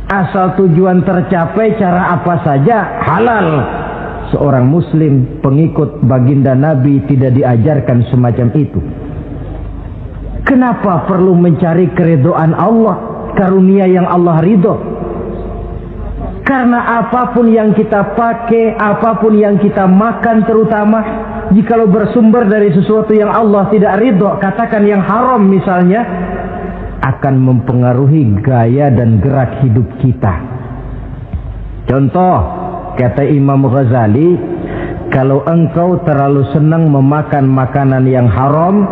Asal tujuan tercapai cara apa saja halal. Seorang muslim pengikut baginda Nabi tidak diajarkan semacam itu. Kenapa perlu mencari keridhaan Allah, karunia yang Allah ridho? Karena apapun yang kita pakai, apapun yang kita makan terutama, Jikalau bersumber dari sesuatu yang Allah tidak ridho, katakan yang haram misalnya, akan mempengaruhi gaya dan gerak hidup kita. Contoh, kata Imam Ghazali, kalau engkau terlalu senang memakan makanan yang haram,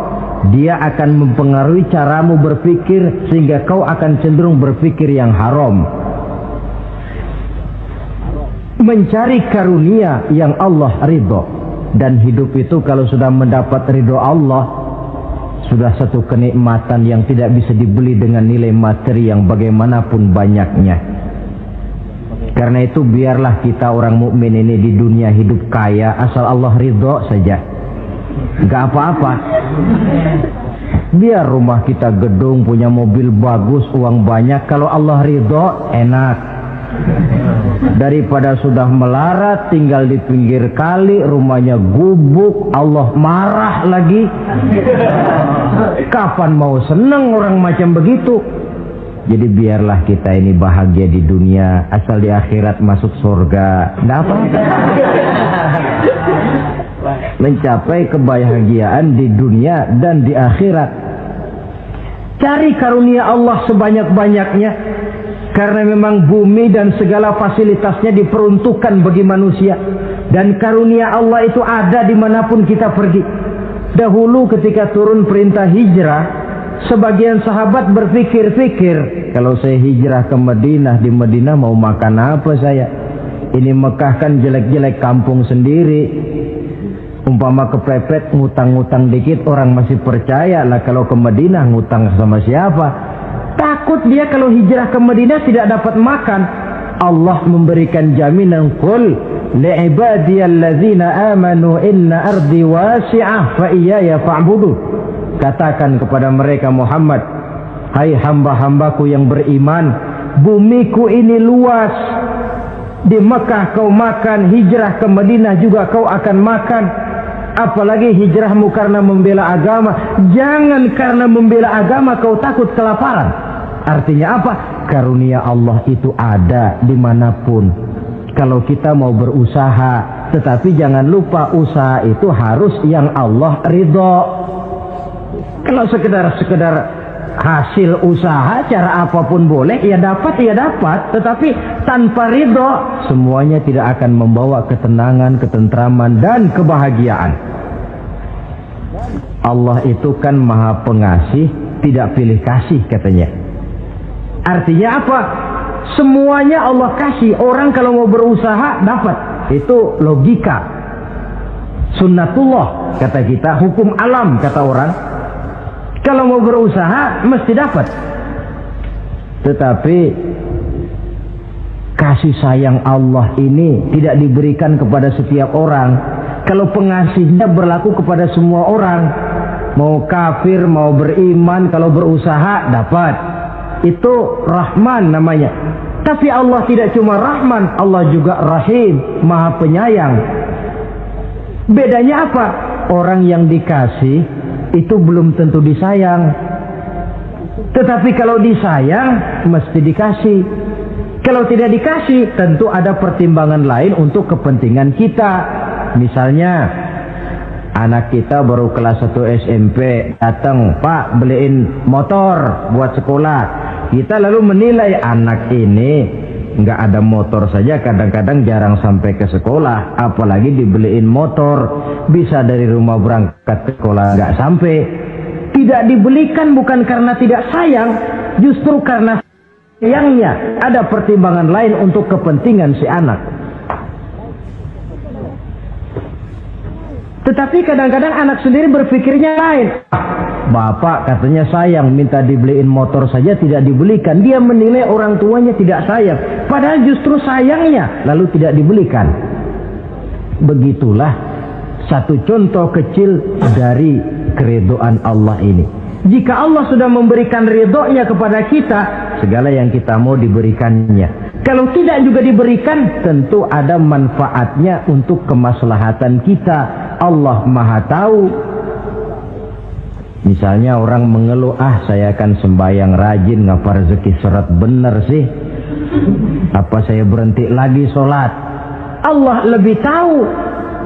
dia akan mempengaruhi caramu berpikir sehingga kau akan cenderung berpikir yang haram. Mencari karunia yang Allah ridho, dan hidup itu kalau sudah mendapat ridho Allah, sudah satu kenikmatan yang tidak bisa dibeli dengan nilai materi yang bagaimanapun banyaknya. Karena itu biarlah kita orang mukmin ini di dunia hidup kaya asal Allah ridho saja. Gak apa-apa. Biar rumah kita gedung, punya mobil bagus, uang banyak, kalau Allah ridho enak. Daripada sudah melarat tinggal di pinggir kali, rumahnya gubuk, Allah marah lagi. Kapan mau senang orang macam begitu? Jadi biarlah kita ini bahagia di dunia, asal di akhirat masuk surga. Nggak apa-apa. Mencapai kebahagiaan di dunia dan di akhirat. Cari karunia Allah sebanyak-banyaknya. Karena memang bumi dan segala fasilitasnya diperuntukkan bagi manusia. Dan karunia Allah itu ada dimanapun kita pergi. Dahulu ketika turun perintah hijrah, sebagian sahabat berpikir-pikir, kalau saya hijrah ke Madinah, di Madinah mau makan apa saya? Ini Mekah kan jelek-jelek, kampung sendiri. Umpama kepepet ngutang-ngutang dikit orang masih percaya lah, kalau ke Madinah ngutang sama siapa? Takut dia kalau hijrah ke Madinah tidak dapat makan. Allah memberikan jaminan, qul li'ibadiyallazina amanu inna ardi wasi'ah fa iyaya fa'budu. Katakan kepada mereka Muhammad, hai hamba-hambaku yang beriman, bumiku ini luas. Di Mekah kau makan, hijrah ke Madinah juga kau akan makan. Apalagi hijrahmu karena membela agama. Jangan karena membela agama kau takut kelaparan. Artinya apa? Karunia Allah itu ada dimanapun. Kalau kita mau berusaha, tetapi jangan lupa usaha itu harus yang Allah ridho. Kalau sekedar hasil usaha cara apapun boleh, ya dapat. Tetapi tanpa ridho, semuanya tidak akan membawa ketenangan, ketentraman, dan kebahagiaan. Allah itu kan maha pengasih, tidak pilih kasih katanya. Artinya apa? Semuanya Allah kasih. Orang kalau mau berusaha dapat. Itu logika. Sunnatullah kata kita, hukum alam kata orang. Kalau mau berusaha mesti dapat. Tetapi kasih sayang Allah ini tidak diberikan kepada setiap orang. Kalau pengasihnya berlaku kepada semua orang, mau kafir mau beriman, kalau berusaha dapat. Itu Rahman namanya. Tapi Allah tidak cuma Rahman, Allah juga Rahim, maha penyayang. Bedanya apa? Orang yang dikasih itu belum tentu disayang. Tetapi kalau disayang mesti dikasih. Kalau tidak dikasih tentu ada pertimbangan lain untuk kepentingan kita. Misalnya anak kita baru kelas 1 SMP, datang, Pak beliin motor buat sekolah. Kita lalu menilai anak ini nggak ada motor saja kadang-kadang jarang sampai ke sekolah, apalagi dibeliin motor, bisa dari rumah berangkat ke sekolah nggak sampai. Tidak dibelikan bukan karena tidak sayang, justru karena sayangnya ada pertimbangan lain untuk kepentingan si anak. Tetapi kadang-kadang anak sendiri berpikirnya lain. Bapak katanya sayang, minta dibeliin motor saja tidak dibelikan. Dia menilai orang tuanya tidak sayang, padahal justru sayangnya lalu tidak dibelikan. Begitulah satu contoh kecil dari keridhaan Allah ini. Jika Allah sudah memberikan ridhonya kepada kita, segala yang kita mau diberikannya. Kalau tidak juga diberikan, tentu ada manfaatnya untuk kemaslahatan kita. Allah maha tahu. Misalnya orang mengeluh, saya akan sembahyang rajin, ngapa rezeki seret bener sih? Apa saya berhenti lagi sholat? Allah lebih tahu.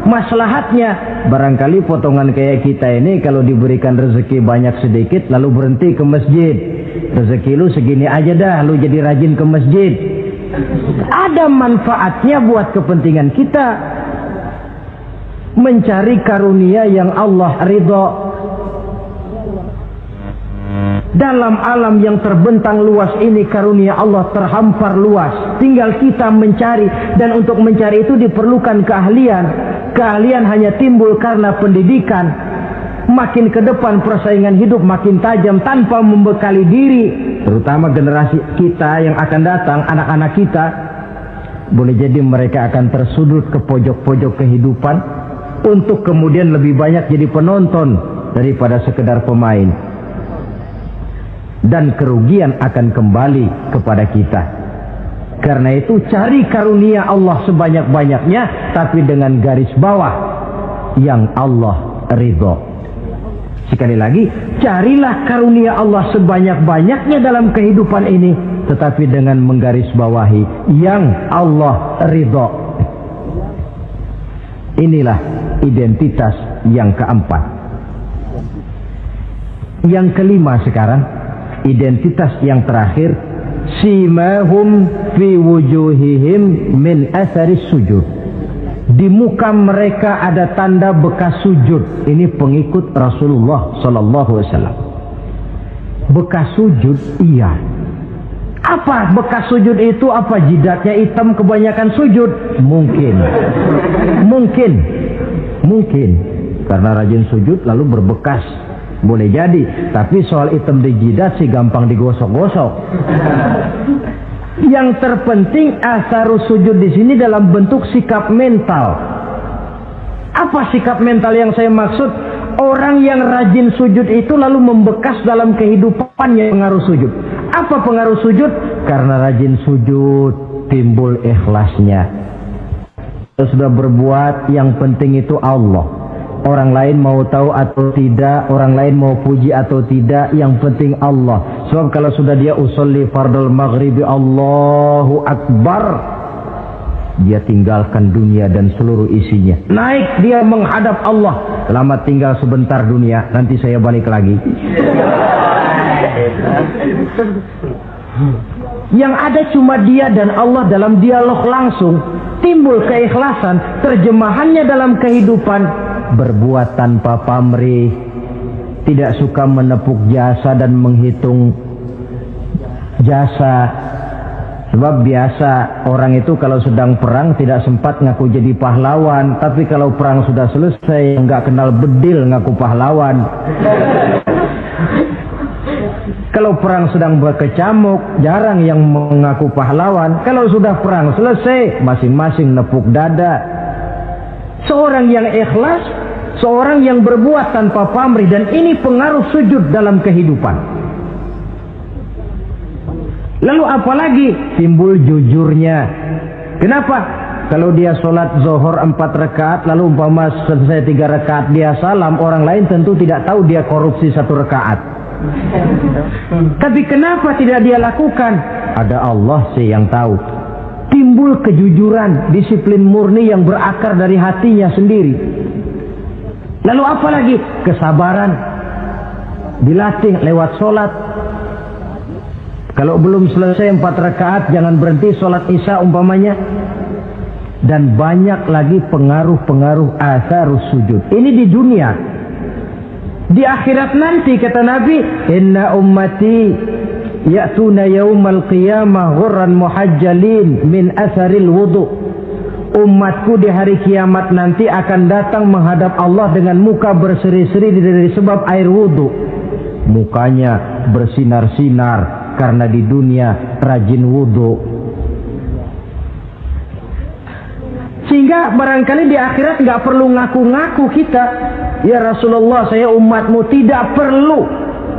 maslahatnya. Barangkali potongan kayak kita ini kalau diberikan rezeki banyak sedikit lalu berhenti ke masjid. Rezeki lu segini aja dah, lu jadi rajin ke masjid. Ada manfaatnya buat kepentingan kita. Mencari karunia yang Allah ridho. Dalam alam yang terbentang luas ini karunia Allah terhampar luas. Tinggal kita mencari, dan untuk mencari itu diperlukan keahlian. Keahlian hanya timbul karena pendidikan. Makin ke depan persaingan hidup makin tajam tanpa membekali diri. Terutama generasi kita yang akan datang, anak-anak kita. Boleh jadi mereka akan tersudut ke pojok-pojok kehidupan untuk kemudian lebih banyak jadi penonton daripada sekedar pemain. Dan kerugian akan kembali kepada kita. Karena itu cari karunia Allah sebanyak-banyaknya, tapi dengan garis bawah yang Allah ridho. Sekali lagi, carilah karunia Allah sebanyak-banyaknya dalam kehidupan ini, tetapi dengan menggarisbawahi yang Allah ridho. Inilah identitas yang keempat. Yang kelima sekarang, identitas yang terakhir, simahum fi wujuhihim min atharis sujud. Di muka mereka ada tanda bekas sujud. Ini pengikut Rasulullah sallallahu alaihi wasallam. Bekas sujud, iya. Apa bekas sujud itu? Apa jidatnya hitam kebanyakan sujud? Mungkin. Karena rajin sujud lalu berbekas. Boleh jadi, tapi soal hitam di jidat sih gampang digosok-gosok. Yang terpenting asarus sujud di sini dalam bentuk sikap mental. Apa sikap mental yang saya maksud? Orang yang rajin sujud itu lalu membekas dalam kehidupannya. Pengaruh sujud. Apa pengaruh sujud? Karena rajin sujud timbul ikhlasnya. Sudah berbuat, yang penting itu Allah. Orang lain mau tahu atau tidak, orang lain mau puji atau tidak, yang penting Allah. Sebab kalau sudah dia usolli fardal maghribi Allahu Akbar, dia tinggalkan dunia dan seluruh isinya. Naik dia menghadap Allah. Selamat tinggal sebentar dunia, nanti saya balik lagi. Yang ada cuma dia dan Allah dalam dialog langsung. Timbul keikhlasan, terjemahannya dalam kehidupan. Berbuat tanpa pamrih, tidak suka menepuk jasa dan menghitung jasa. Sebab biasa orang itu kalau sedang perang tidak sempat ngaku jadi pahlawan, tapi kalau perang sudah selesai nggak kenal bedil ngaku pahlawan. Kalau perang sedang berkecamuk, jarang yang mengaku pahlawan. Kalau sudah perang selesai, masing-masing nepuk dada. Seorang yang ikhlas, seorang yang berbuat tanpa pamrih, dan ini pengaruh sujud dalam kehidupan. Lalu apalagi timbul jujurnya. Kenapa? Kalau dia sholat zuhur 4 rakaat, lalu umpama selesai 3 rakaat dia salam, orang lain tentu tidak tahu dia korupsi 1 rakaat. Tapi kenapa tidak dia lakukan? Ada Allah sih yang tahu. Timbul kejujuran, disiplin murni yang berakar dari hatinya sendiri. Lalu apa lagi? Kesabaran. Dilatih lewat sholat. Kalau belum selesai 4 rakaat, jangan berhenti sholat isya umpamanya. Dan banyak lagi pengaruh-pengaruh asarus sujud. Ini di dunia. Di akhirat nanti kata Nabi, inna ummati ya'tuna yaumal qiyamah ghurran muhajjalin min asaril wudu. Umatku di hari kiamat nanti akan datang menghadap Allah dengan muka berseri-seri dari sebab air wudu. Mukanya bersinar-sinar karena di dunia rajin wudu. Sehingga barangkali di akhirat nggak perlu ngaku-ngaku kita. Ya Rasulullah, saya umatmu, tidak perlu.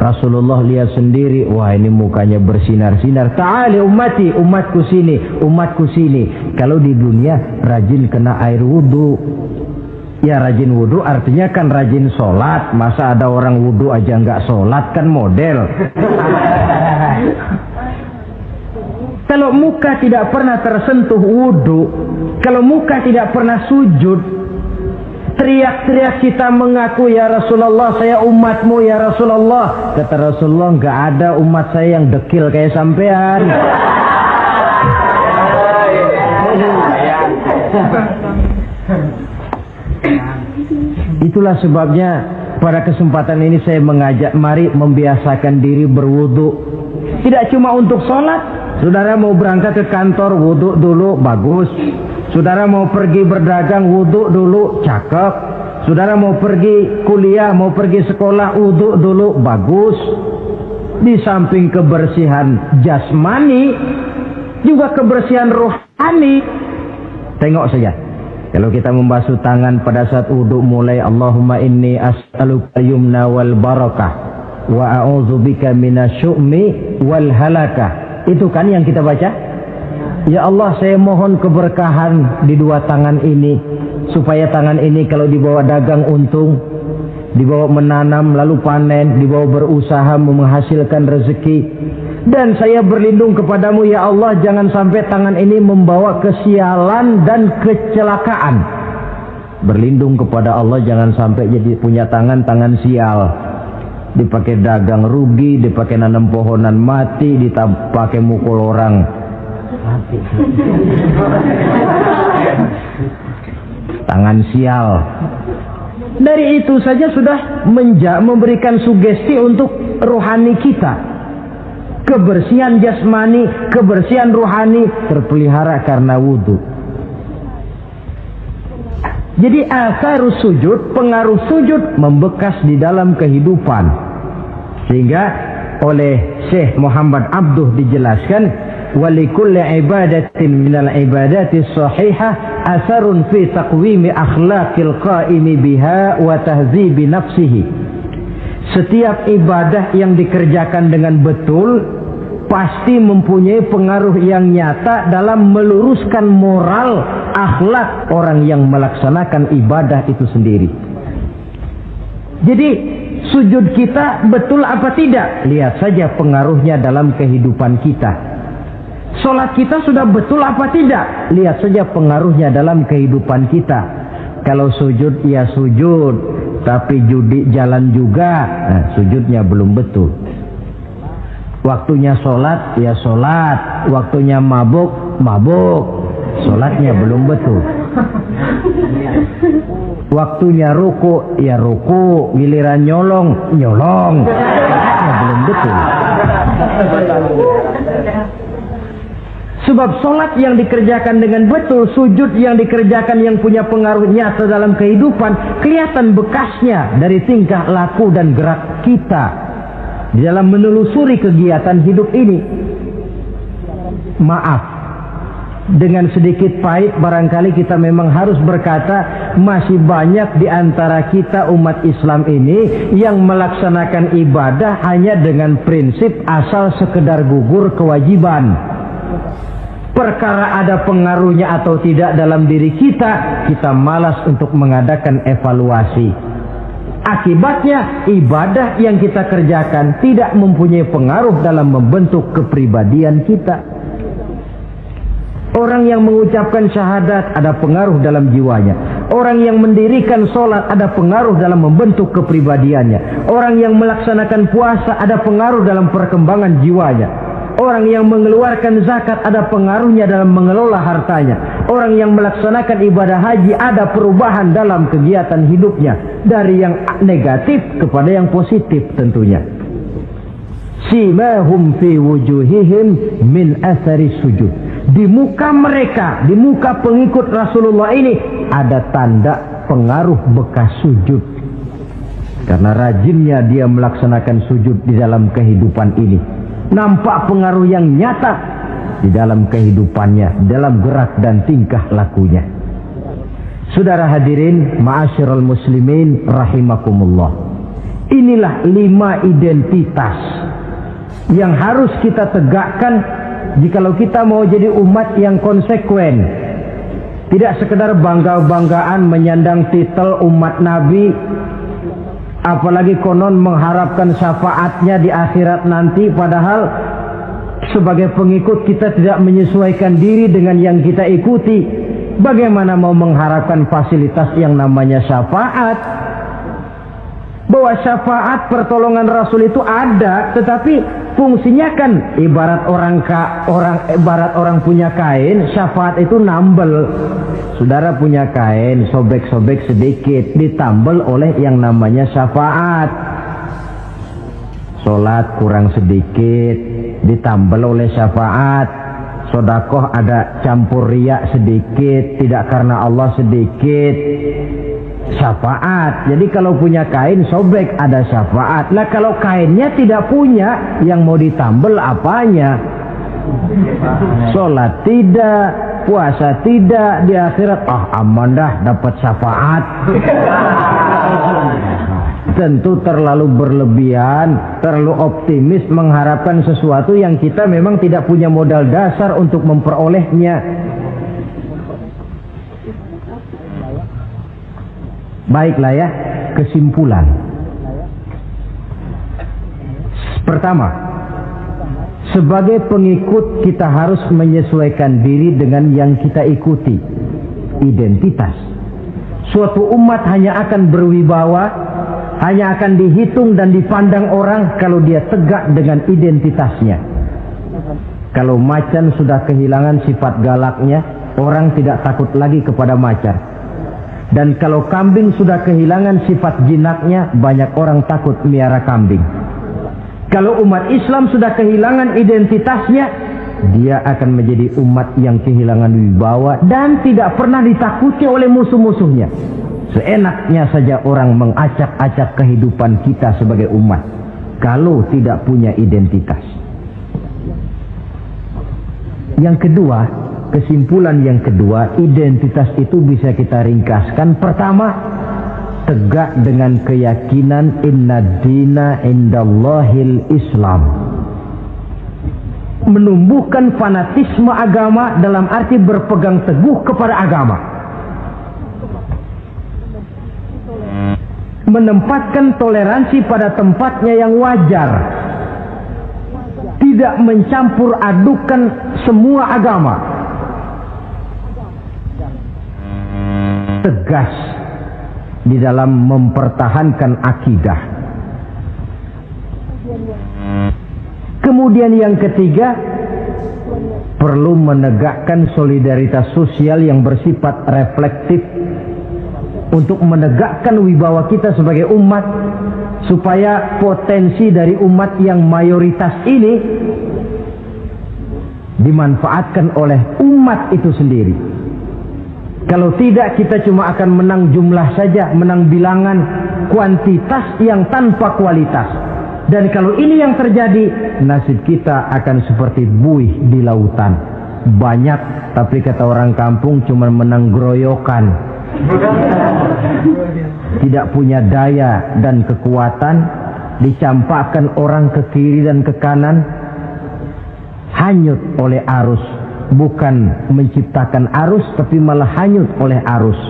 Rasulullah lihat sendiri, wah ini mukanya bersinar-sinar. Ta'ali ummati, umatku sini, umatku sini. Kalau di dunia rajin kena air wudu. Ya rajin wudu artinya kan rajin sholat. Masa ada orang wudu aja nggak sholat, kan model. Kalau muka tidak pernah tersentuh wudu, kalau muka tidak pernah sujud, teriak-teriak kita mengaku, ya Rasulullah saya umatmu ya Rasulullah. Kata Rasulullah, enggak ada umat saya yang dekil kayak sampean. Itulah sebabnya pada kesempatan ini saya mengajak, mari membiasakan diri berwudu. Tidak cuma untuk sholat. Saudara mau berangkat ke kantor, wudu dulu, bagus. Saudara mau pergi berdagang, wudu dulu, cakep. Saudara mau pergi kuliah, mau pergi sekolah, wudu dulu, bagus. Di samping kebersihan jasmani, juga kebersihan rohani. Tengok saja. Kalau kita membasuh tangan pada saat wudu, mulai Allahumma inni as'aluka yumna wal barakah wa a'udzubika minasyu'mi wal halakah. Itu kan yang kita baca. Ya Allah, saya mohon keberkahan di dua tangan ini, supaya tangan ini kalau dibawa dagang untung, dibawa menanam lalu panen, dibawa berusaha menghasilkan rezeki. Dan saya berlindung kepadamu ya Allah, jangan sampai tangan ini membawa kesialan dan kecelakaan. Berlindung kepada Allah jangan sampai jadi punya tangan sial. Dipakai dagang rugi, dipakai nanam pohonan mati, dipakai mukul orang mati. Tangan sial. Dari itu saja sudah memberikan sugesti untuk rohani kita. Kebersihan jasmani, kebersihan rohani terpelihara karena wudu. Jadi asarus sujud, pengaruh sujud membekas di dalam kehidupan. Sehingga oleh Syekh Muhammad Abduh dijelaskan, walikulli ibadatin minal ibadati sahihah asarun fi taqwimi akhlaqil qaimi biha wa tahzibi nafsihi. Setiap ibadah yang dikerjakan dengan betul pasti mempunyai pengaruh yang nyata dalam meluruskan moral akhlak orang yang melaksanakan ibadah itu sendiri. Jadi sujud kita betul apa tidak? Lihat saja pengaruhnya dalam kehidupan kita. Sholat kita sudah betul apa tidak? Lihat saja pengaruhnya dalam kehidupan kita. Kalau sujud ya sujud, tapi judi jalan juga, nah, sujudnya belum betul. Waktunya sholat ya sholat, waktunya mabuk, sholatnya belum betul. Waktunya ruku ya ruku, giliran nyolong, sholatnya belum betul. Sebab sholat yang dikerjakan dengan betul, sujud yang dikerjakan yang punya pengaruh nyata dalam kehidupan, kelihatan bekasnya dari tingkah laku dan gerak kita di dalam menelusuri kegiatan hidup ini. Maaf, dengan sedikit pahit barangkali kita memang harus berkata, masih banyak di antara kita umat Islam ini yang melaksanakan ibadah hanya dengan prinsip asal sekedar gugur kewajiban. Perkara ada pengaruhnya atau tidak dalam diri kita, kita malas untuk mengadakan evaluasi. Akibatnya ibadah yang kita kerjakan tidak mempunyai pengaruh dalam membentuk kepribadian kita. Orang yang mengucapkan syahadat ada pengaruh dalam jiwanya. Orang yang mendirikan sholat ada pengaruh dalam membentuk kepribadiannya. Orang yang melaksanakan puasa ada pengaruh dalam perkembangan jiwanya. Orang yang mengeluarkan zakat ada pengaruhnya dalam mengelola hartanya. Orang yang melaksanakan ibadah haji ada perubahan dalam kegiatan hidupnya. Dari yang negatif kepada yang positif tentunya. Simahum fi wujuhihim min athari sujud. Di muka mereka, di muka pengikut Rasulullah ini ada tanda pengaruh bekas sujud. Karena rajinnya dia melaksanakan sujud di dalam kehidupan ini. Nampak pengaruh yang nyata di dalam kehidupannya, dalam gerak dan tingkah lakunya. Saudara hadirin, ma'asyiral muslimin rahimakumullah. Inilah 5 identitas yang harus kita tegakkan jikalau kita mau jadi umat yang konsekuen. Tidak sekedar bangga-banggaan menyandang titel umat Nabi, apalagi konon mengharapkan syafaatnya di akhirat nanti, padahal sebagai pengikut kita tidak menyesuaikan diri dengan yang kita ikuti. bagaimana mau mengharapkan fasilitas yang namanya syafaat? Bahwa syafaat pertolongan Rasul itu ada, tetapi fungsinya kan ibarat orang punya kain, syafaat itu nambel. Saudara punya kain, sobek-sobek sedikit, ditambel oleh yang namanya syafaat. Salat kurang sedikit, ditambel oleh syafaat. Sodakoh ada campur riya sedikit, tidak karena Allah sedikit, syafaat. Jadi kalau punya kain sobek ada syafaat. Lah kalau kainnya tidak punya, yang mau ditambel apanya? Sholat tidak, puasa tidak, di akhirat aman dah dapat syafaat. Tentu terlalu berlebihan, terlalu optimis mengharapkan sesuatu yang kita memang tidak punya modal dasar untuk memperolehnya. Baiklah ya, kesimpulan. Pertama, sebagai pengikut kita harus menyesuaikan diri dengan yang kita ikuti. Identitas. Suatu umat hanya akan berwibawa, hanya akan dihitung dan dipandang orang kalau dia tegak dengan identitasnya. Kalau macan sudah kehilangan sifat galaknya, orang tidak takut lagi kepada macan. Dan kalau kambing sudah kehilangan sifat jinaknya, banyak orang takut miara kambing. Kalau umat Islam sudah kehilangan identitasnya, dia akan menjadi umat yang kehilangan wibawa dan tidak pernah ditakuti oleh musuh-musuhnya. Seenaknya saja orang mengacak-acak kehidupan kita sebagai umat kalau tidak punya identitas. Yang kedua, kesimpulan yang kedua, identitas itu bisa kita ringkaskan. Pertama, tegak dengan keyakinan inna dina indallahil Islam. Menumbuhkan fanatisme agama dalam arti berpegang teguh kepada agama. Menempatkan toleransi pada tempatnya yang wajar. Tidak mencampur adukan semua agama. Tegas di dalam mempertahankan akidah. Kemudian yang ketiga, perlu menegakkan solidaritas sosial yang bersifat reflektif untuk menegakkan wibawa kita sebagai umat, supaya potensi dari umat yang mayoritas ini dimanfaatkan oleh umat itu sendiri. Kalau tidak, kita cuma akan menang jumlah saja, menang bilangan, kuantitas yang tanpa kualitas. Dan kalau ini yang terjadi, nasib kita akan seperti buih di lautan. Banyak, tapi kata orang kampung cuma menang groyokan. Tidak punya daya dan kekuatan, dicampakkan orang ke kiri dan ke kanan, hanyut oleh arus. Bukan menciptakan arus, tapi malah hanyut oleh arus.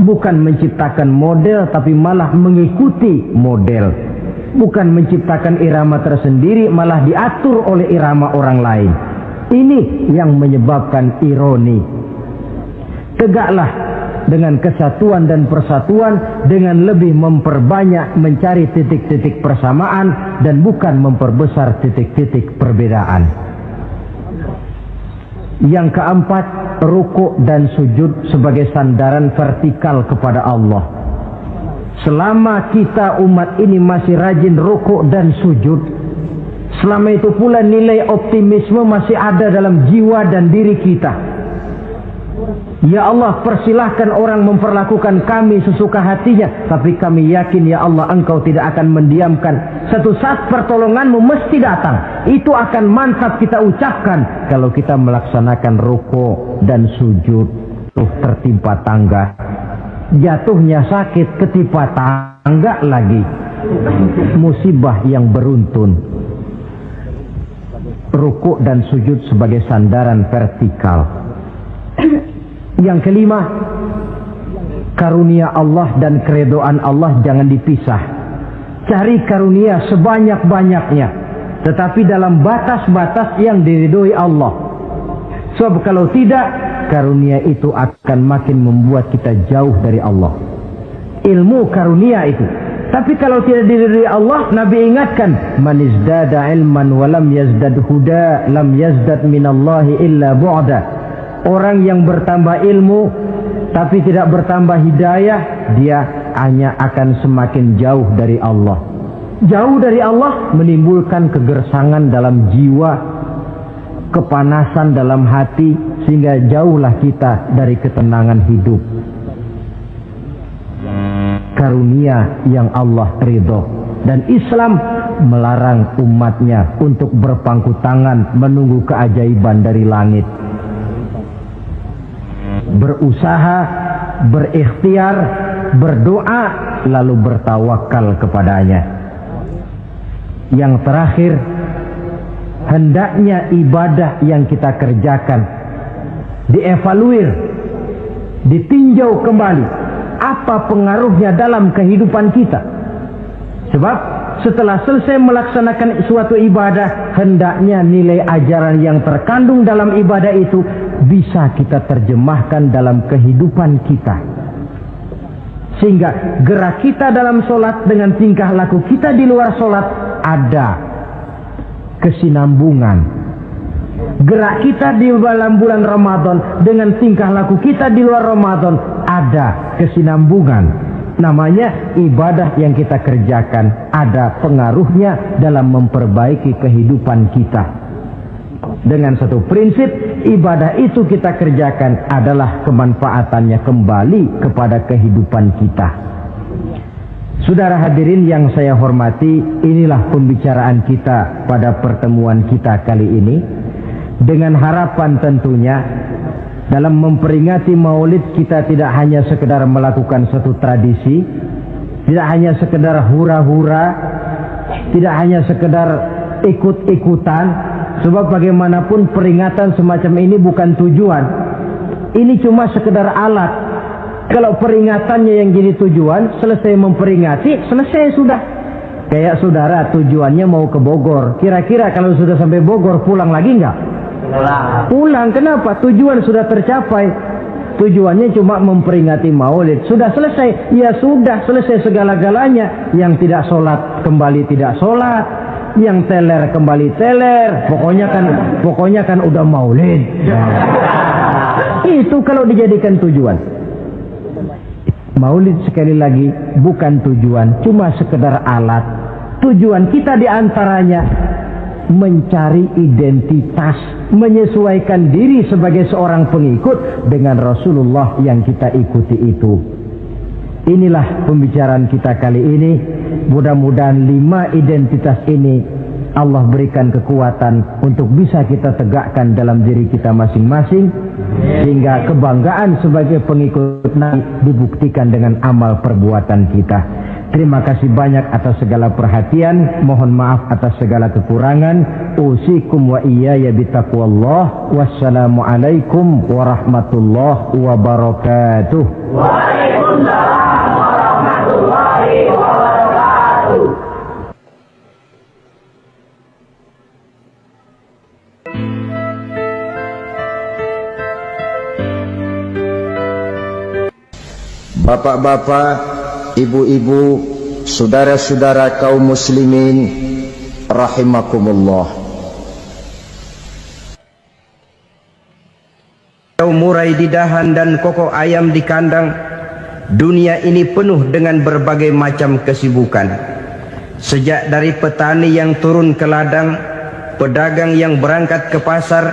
Bukan menciptakan model, tapi malah mengikuti model. Bukan menciptakan irama tersendiri, malah diatur oleh irama orang lain. Ini yang menyebabkan ironi. Tegaklah dengan kesatuan dan persatuan, dengan lebih memperbanyak mencari titik-titik persamaan dan bukan memperbesar titik-titik perbedaan. Yang keempat, rukuk dan sujud sebagai sandaran vertikal kepada Allah. Selama kita umat ini masih rajin rukuk dan sujud, selama itu pula nilai optimisme masih ada dalam jiwa dan diri kita. Ya Allah, persilahkan orang memperlakukan kami sesuka hatinya, tapi kami yakin ya Allah, Engkau tidak akan mendiamkan. Satu saat pertolonganmu mesti datang. Itu akan mantap kita ucapkan kalau kita melaksanakan rukuk dan sujud. Tertimpa tangga, jatuhnya sakit, ketimpa tangga lagi, musibah yang beruntun. Rukuk dan sujud sebagai sandaran vertikal. Yang kelima, karunia Allah dan keredoan Allah jangan dipisah. Cari karunia sebanyak-banyaknya, tetapi dalam batas-batas yang diridhoi Allah. Sebab kalau tidak, karunia itu akan makin membuat kita jauh dari Allah. Ilmu karunia itu. Tapi kalau tidak dari Allah, Nabi ingatkan, man izdada ilman wa lam yazdad huda lam yazdad minallahi illa bu'da. Orang yang bertambah ilmu tapi tidak bertambah hidayah, dia hanya akan semakin jauh dari Allah. Jauh dari Allah menimbulkan kegersangan dalam jiwa, kepanasan dalam hati, sehingga jauhlah kita dari ketenangan hidup. Karunia yang Allah ridho, dan Islam melarang umatnya untuk berpangku tangan menunggu keajaiban dari langit. Berusaha, berikhtiar, berdoa, lalu bertawakal kepadanya. Yang terakhir, hendaknya ibadah yang kita kerjakan dievaluir, ditinjau kembali apa pengaruhnya dalam kehidupan kita. Sebab setelah selesai melaksanakan suatu ibadah, hendaknya nilai ajaran yang terkandung dalam ibadah itu bisa kita terjemahkan dalam kehidupan kita, sehingga gerak kita dalam sholat dengan tingkah laku kita di luar sholat ada kesinambungan. Gerak kita di dalam bulan Ramadan dengan tingkah laku kita di luar Ramadan ada kesinambungan. Namanya ibadah yang kita kerjakan ada pengaruhnya dalam memperbaiki kehidupan kita. Dengan satu prinsip, ibadah itu kita kerjakan adalah kemanfaatannya kembali kepada kehidupan kita. Saudara hadirin yang saya hormati, inilah pembicaraan kita pada pertemuan kita kali ini. Dengan harapan tentunya dalam memperingati Maulid kita tidak hanya sekedar melakukan satu tradisi, tidak hanya sekedar hura-hura, tidak hanya sekedar ikut-ikutan, sebab bagaimanapun peringatan semacam ini bukan tujuan. Ini cuma sekedar alat. Kalau peringatannya yang jadi tujuan, selesai memperingati, selesai sudah. Kayak saudara tujuannya mau ke Bogor, kira-kira kalau sudah sampai Bogor pulang lagi enggak? Pulang. Kenapa? Tujuan sudah tercapai. Tujuannya cuma memperingati Maulid. Sudah selesai. Ya sudah selesai segala-galanya. Yang tidak sholat kembali tidak sholat, yang teler kembali teler. Pokoknya kan udah Maulid. Itu kalau dijadikan tujuan. Maulid sekali lagi bukan tujuan, cuma sekedar alat. Tujuan kita diantaranya mencari identitas, menyesuaikan diri sebagai seorang pengikut dengan Rasulullah yang kita ikuti itu. Inilah pembicaraan kita kali ini. Mudah-mudahan 5 identitas ini Allah berikan kekuatan untuk bisa kita tegakkan dalam diri kita masing-masing, sehingga kebanggaan sebagai pengikut Nabi dibuktikan dengan amal perbuatan kita. Terima kasih banyak atas segala perhatian. Mohon maaf atas segala kekurangan. Usikum wa iyaya bitaqwallah. Wassalamualaikum warahmatullahi wabarakatuh. Waalaikumsalam warahmatullahi wabarakatuh. Bapak-bapak, ibu-ibu, saudara-saudara kaum muslimin rahimakumullah. Murai di dahan dan koko ayam di kandang. Dunia ini penuh dengan berbagai macam kesibukan. Sejak dari petani yang turun ke ladang, pedagang yang berangkat ke pasar,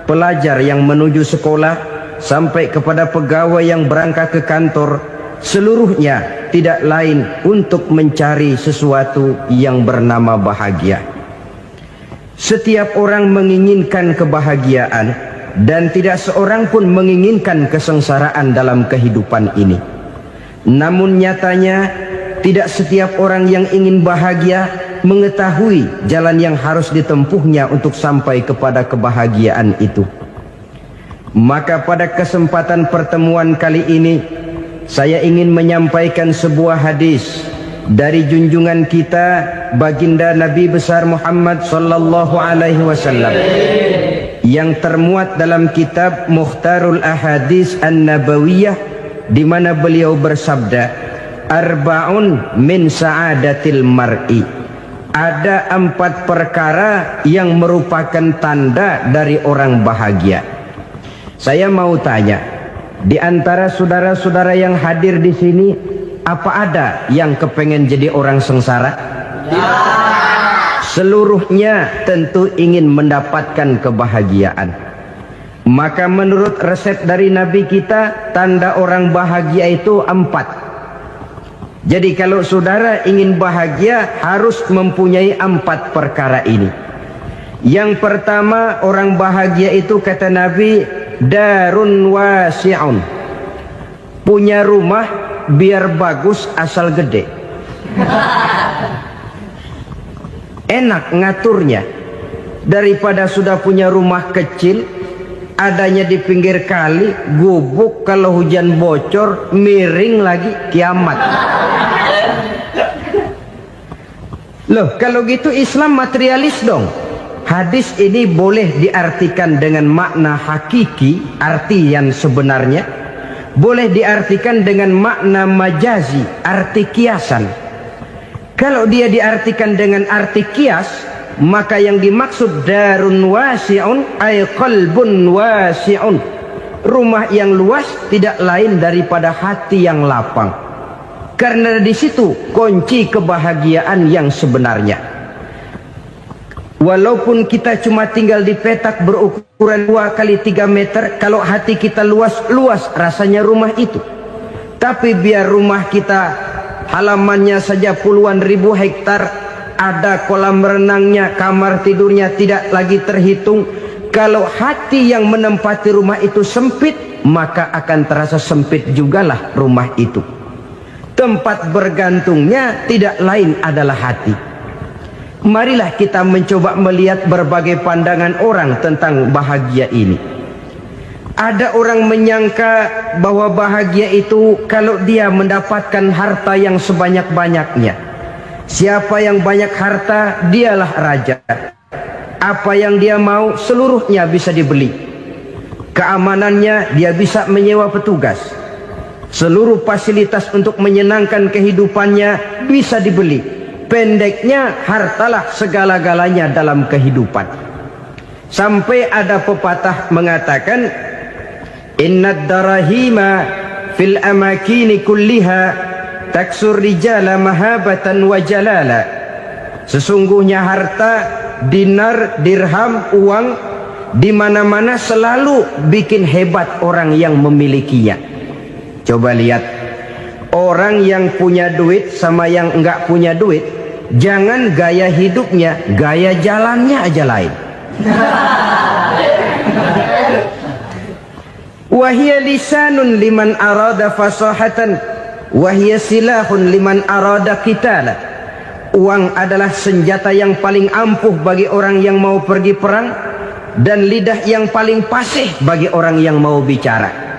pelajar yang menuju sekolah, sampai kepada pegawai yang berangkat ke kantor, seluruhnya tidak lain untuk mencari sesuatu yang bernama bahagia. Setiap orang menginginkan kebahagiaan, dan tidak seorang pun menginginkan kesengsaraan dalam kehidupan ini. Namun nyatanya tidak setiap orang yang ingin bahagia mengetahui jalan yang harus ditempuhnya untuk sampai kepada kebahagiaan itu. Maka pada kesempatan pertemuan kali ini, saya ingin menyampaikan sebuah hadis dari junjungan kita baginda Nabi besar Muhammad sallallahu alaihi wasallam. yang termuat dalam kitab Mukhtarul Ahadits An-Nabawiyah, di mana beliau bersabda, arba'un min sa'adatil mar'i. Ada 4 perkara yang merupakan tanda dari orang bahagia. Saya mau tanya, di antara saudara-saudara yang hadir di sini, apa ada yang kepengen jadi orang sengsara? Ya. Seluruhnya tentu ingin mendapatkan kebahagiaan. Maka menurut resep dari Nabi kita, tanda orang bahagia itu 4. Jadi kalau saudara ingin bahagia, harus mempunyai 4 perkara ini. Yang pertama, orang bahagia itu kata Nabi, darun wasi'un. Punya rumah biar bagus asal gede. Enak ngaturnya, daripada sudah punya rumah kecil, adanya di pinggir kali, gubuk, kalau hujan bocor, miring lagi, kiamat. Loh, kalau gitu Islam materialis dong. Hadis ini boleh diartikan dengan makna hakiki, arti yang sebenarnya. Boleh diartikan dengan makna majazi, arti kiasan. Kalau dia diartikan dengan arti kias, maka yang dimaksud darun wasi'un ay qalbun wasi'un. Rumah yang luas tidak lain daripada hati yang lapang. Karena di situ kunci kebahagiaan yang sebenarnya. Walaupun kita cuma tinggal di petak berukuran 2 kali 3 meter, kalau hati kita luas rasanya rumah itu. Tapi biar rumah kita halamannya saja puluhan ribu hektar, ada kolam renangnya, kamar tidurnya tidak lagi terhitung. Kalau hati yang menempati rumah itu sempit, maka akan terasa sempit jugalah rumah itu. Tempat bergantungnya tidak lain adalah hati. Marilah kita mencoba melihat berbagai pandangan orang tentang bahagia ini. Ada orang menyangka bahwa bahagia itu kalau dia mendapatkan harta yang sebanyak-banyaknya. Siapa yang banyak harta, dialah raja. Apa yang dia mau, seluruhnya bisa dibeli. Keamanannya, dia bisa menyewa petugas. Seluruh fasilitas untuk menyenangkan kehidupannya bisa dibeli. Pendeknya, hartalah segala-galanya dalam kehidupan. Sampai ada pepatah mengatakan, innad darahima fil amakini kulliha taksur rijala mahabatan wa jalala. Sesungguhnya harta, dinar, dirham, uang, di mana-mana selalu bikin hebat orang yang memilikinya. Coba lihat, orang yang punya duit sama yang enggak punya duit, jangan gaya hidupnya, gaya jalannya aja lain. Wahia lisanun liman arada fasahatan, wahia silahun liman arada qitala. Uang adalah senjata yang paling ampuh bagi orang yang mau pergi perang, dan lidah yang paling fasih bagi orang yang mau bicara.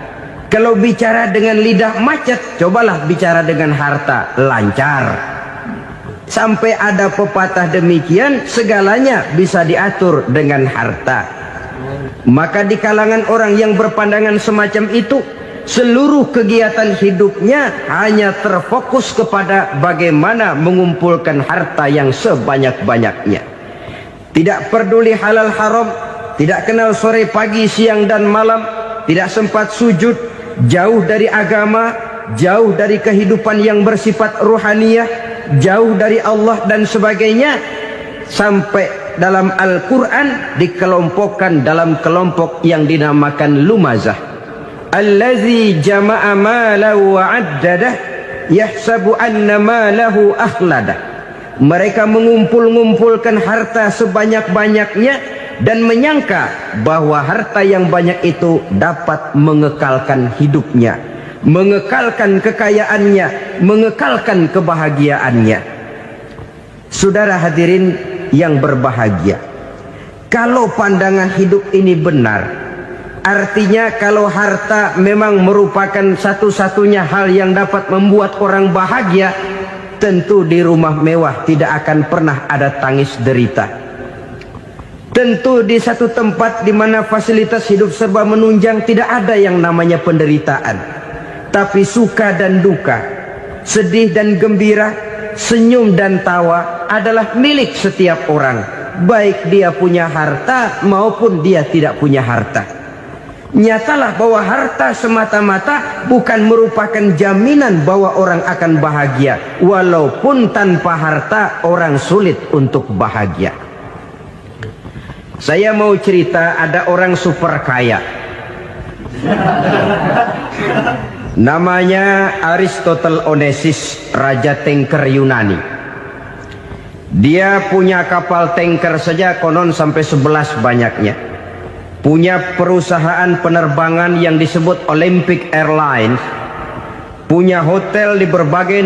Kalau bicara dengan lidah macet, cobalah bicara dengan harta, lancar. Sampai ada pepatah demikian, segalanya bisa diatur dengan harta. Maka di kalangan orang yang berpandangan semacam itu, seluruh kegiatan hidupnya hanya terfokus kepada bagaimana mengumpulkan harta yang sebanyak-banyaknya. Tidak peduli halal haram, tidak kenal sore pagi siang dan malam, tidak sempat sujud, jauh dari agama, jauh dari kehidupan yang bersifat ruhaniyah, jauh dari Allah dan sebagainya. Sampai dalam Al-Quran dikelompokkan dalam kelompok yang dinamakan lumazah. Allazi jama'a malahu wa addadah yahsabu anna malahu akhladah. Mereka mengumpul-ngumpulkan harta sebanyak-banyaknya dan menyangka bahwa harta yang banyak itu dapat mengekalkan hidupnya, mengekalkan kekayaannya, mengekalkan kebahagiaannya. Saudara hadirin yang berbahagia, kalau pandangan hidup ini benar, artinya kalau harta memang merupakan satu-satunya hal yang dapat membuat orang bahagia, tentu di rumah mewah tidak akan pernah ada tangis derita. Tentu di satu tempat di mana fasilitas hidup serba menunjang, tidak ada yang namanya penderitaan. Tapi suka dan duka, sedih dan gembira, senyum dan tawa adalah milik setiap orang, baik dia punya harta maupun dia tidak punya harta. Nyatalah bahwa harta semata-mata bukan merupakan jaminan bahwa orang akan bahagia. Walaupun tanpa harta orang sulit untuk bahagia. Saya mau cerita, ada orang super kaya. Namanya Aristotle Onesius, Raja Tanker Yunani. Dia punya kapal tanker saja konon sampai 11 banyaknya. Punya perusahaan penerbangan yang disebut Olympic Airlines. Punya hotel di berbagai